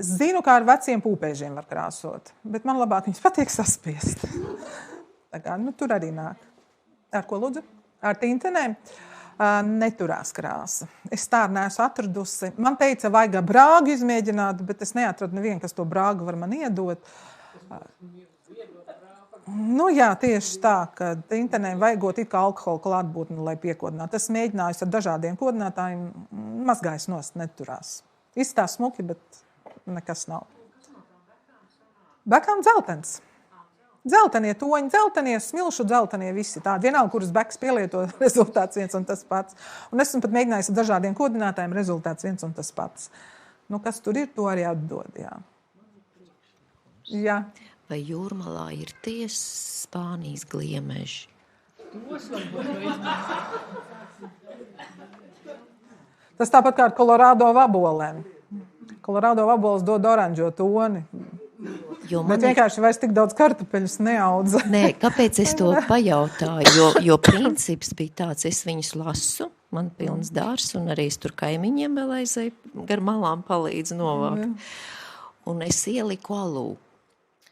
Zinu, kā ar veciem pūpēžiem var krāsot, bet man labāk viņus patiek saspiest. Tā kā, tur arī nāk. Ar ko lūdzu? Ar tintenēm? Neturās krāsa. Es tā neesmu atradusi. Man teica, vajag brāgu izmēģināt, bet es neatradu nevienu, kas to brāgu var man iedot. Jā, tieši tā, ka tintenēm vajagot it kā alkohola klātbūtni, lai piekodinātu. Es mēģināju ar dažādiem kodinātājiem, mazgājis nost, neturās. Izstās smuki, bet nekas nav. Bekām dzeltens. Dzeltenie toņi, dzeltenie, smilšu dzeltenie, visi tādi. Vienalga, kuras bekas pielieto, rezultāts viens un tas pats. Un esmu pat mēģinājis ar dažādiem kodinātājiem, rezultāts viens un tas pats. Kas tur ir, to arī atdod, jā. Jā. Vai Jūrmalā ir Spānijas gliemeži? Tas tāpat kā ar Kolorādo vabolēm. Kolorādo vaboles dod oranžo toni. Bet vienkārši vairs tik daudz kartupeļus neaudza. Nē, kāpēc es to pajautāju? Jo princips bija tāds, es viņus lasu, man pilns dārs, un arī es tur kaimiņiem vēl aizēju, gar malām palīdzu novākt. Un es ieliku alū.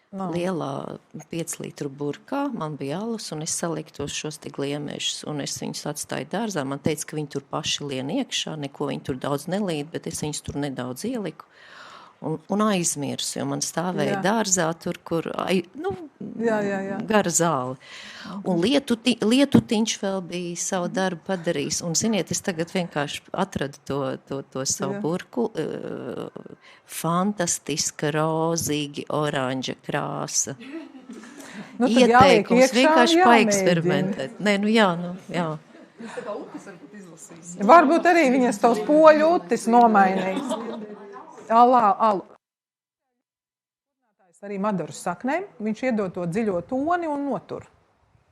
Lielā 5 litru burkā, man bija alus, un es saliku šos te gliemešus, un es viņus atstāju dārzā. Man teica, ka viņi tur paši lien iekšā, neko viņi tur daudz nelīd, bet es viņus tur nedaudz ieliku. Un aizmirsu, jo man stāvēja dārzā tur, kur, gara zāle. Un lietutiņš vēl bija savu darbu padarījis. Un, ziniet, es tagad vienkārši atradu to savu burku. Fantastiska, rozīgi, oranža krāsa. Ieteikums vienkārši paeksperimentēt. Nē, jā. Varbūt arī viņas tavs poļu utis nomainīs. Alu. Arī madaru saknēm. Viņš iedod to dziļo toni un notur.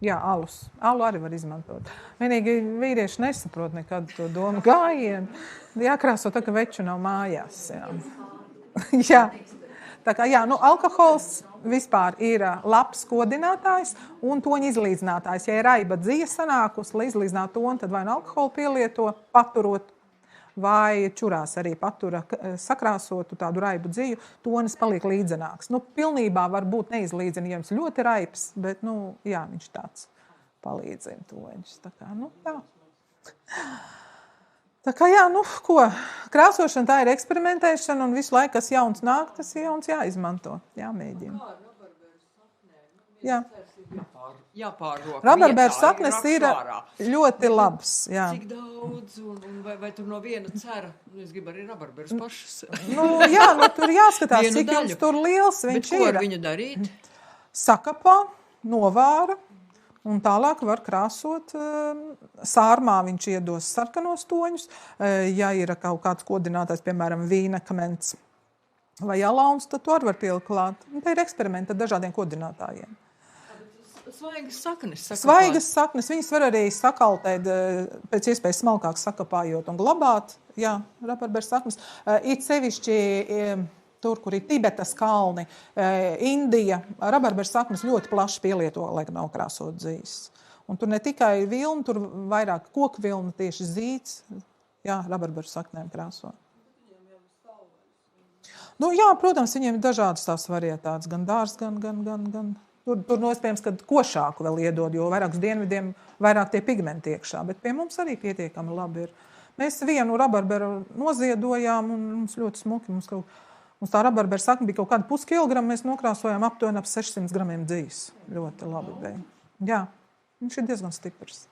Jā, alus. Alu arī var izmantot. Vienīgi vīrieši nesaprot nekad to domu gājienu. Jākrāso tā, ka veču nav mājās. Jā. Jā. Tā kā, alkohols vispār ir labs kodinātājs un toņa izlīdzinātājs. Ja ir raiba dzija sanākus, lai izlīdzinātu toni, tad vai alkoholu pielieto, paturot, vai čurās arī patura sakrāsotu tādu raibu dziju, tonis paliek līdzenāks. Pilnībā varbūt neizlīdzinājums ļoti raibs, bet, viņš tāds palīdzina toņus. Tā kā, tā. Tā kā, ko? Krāsošana tā ir eksperimentēšana, un visu laiku, kas jauns nāk, tas jauns jāizmanto, jāmēģina. Jā. Rabarberu saknes ir ļoti labs. Jā. Cik daudz, un vai tur no viena cera? Es gribu arī rabarberus pašas. Tur jāskatās, cik jums tur liels viņš ir. Bet ko ar viņu darīt? Sakapā, novāra, un tālāk var krāsot. Sārmā viņš iedos sarkanos toņus. Ja ir kaut kāds kodinātājs, piemēram, vīnakmens vai alauns, tad to arī var pielikt klāt. Un te ir eksperimenti ar dažādiem kodinātājiem. Svaigas saknes. Svaigas saknes. Viņas var arī sakaltēt, pēc iespējas smalkāk sakapājot un glabāt. Jā, rabarberu saknes. It sevišķi tur, kur ir Tibetas kalni, Indija, rabarberu saknes ļoti plaši pielieto, lai nav krāsot dzīs. Un tur ne tikai vilna, tur vairāk koku vilna, tieši zīts. Jā, rabarberu saknēm krāso. Jā, protams, viņiem ir dažādas tās varietātes, gan dārs, gan. Tur nospējams, ka košāku vēl iedod, jo vairāk uz dienvidiem vairāk tie pigmenti iekšā, bet pie mums arī pietiekami labi ir. Mēs vienu rabarberu noziedojām un mums ļoti smuki. Mums tā rabarberu sakne bija kaut kāda puskilogramu, mēs nokrāsojām aptuveni ap 600 gramiem dzīs. Ļoti labi bija. Jā, viņš ir diezgan stiprs.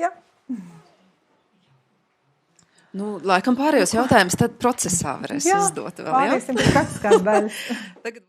Jā. Laikam pārējos jautājumus tad procesā varēs uzdot vēl. Pārēsim pie praktiskās daļas. Tagad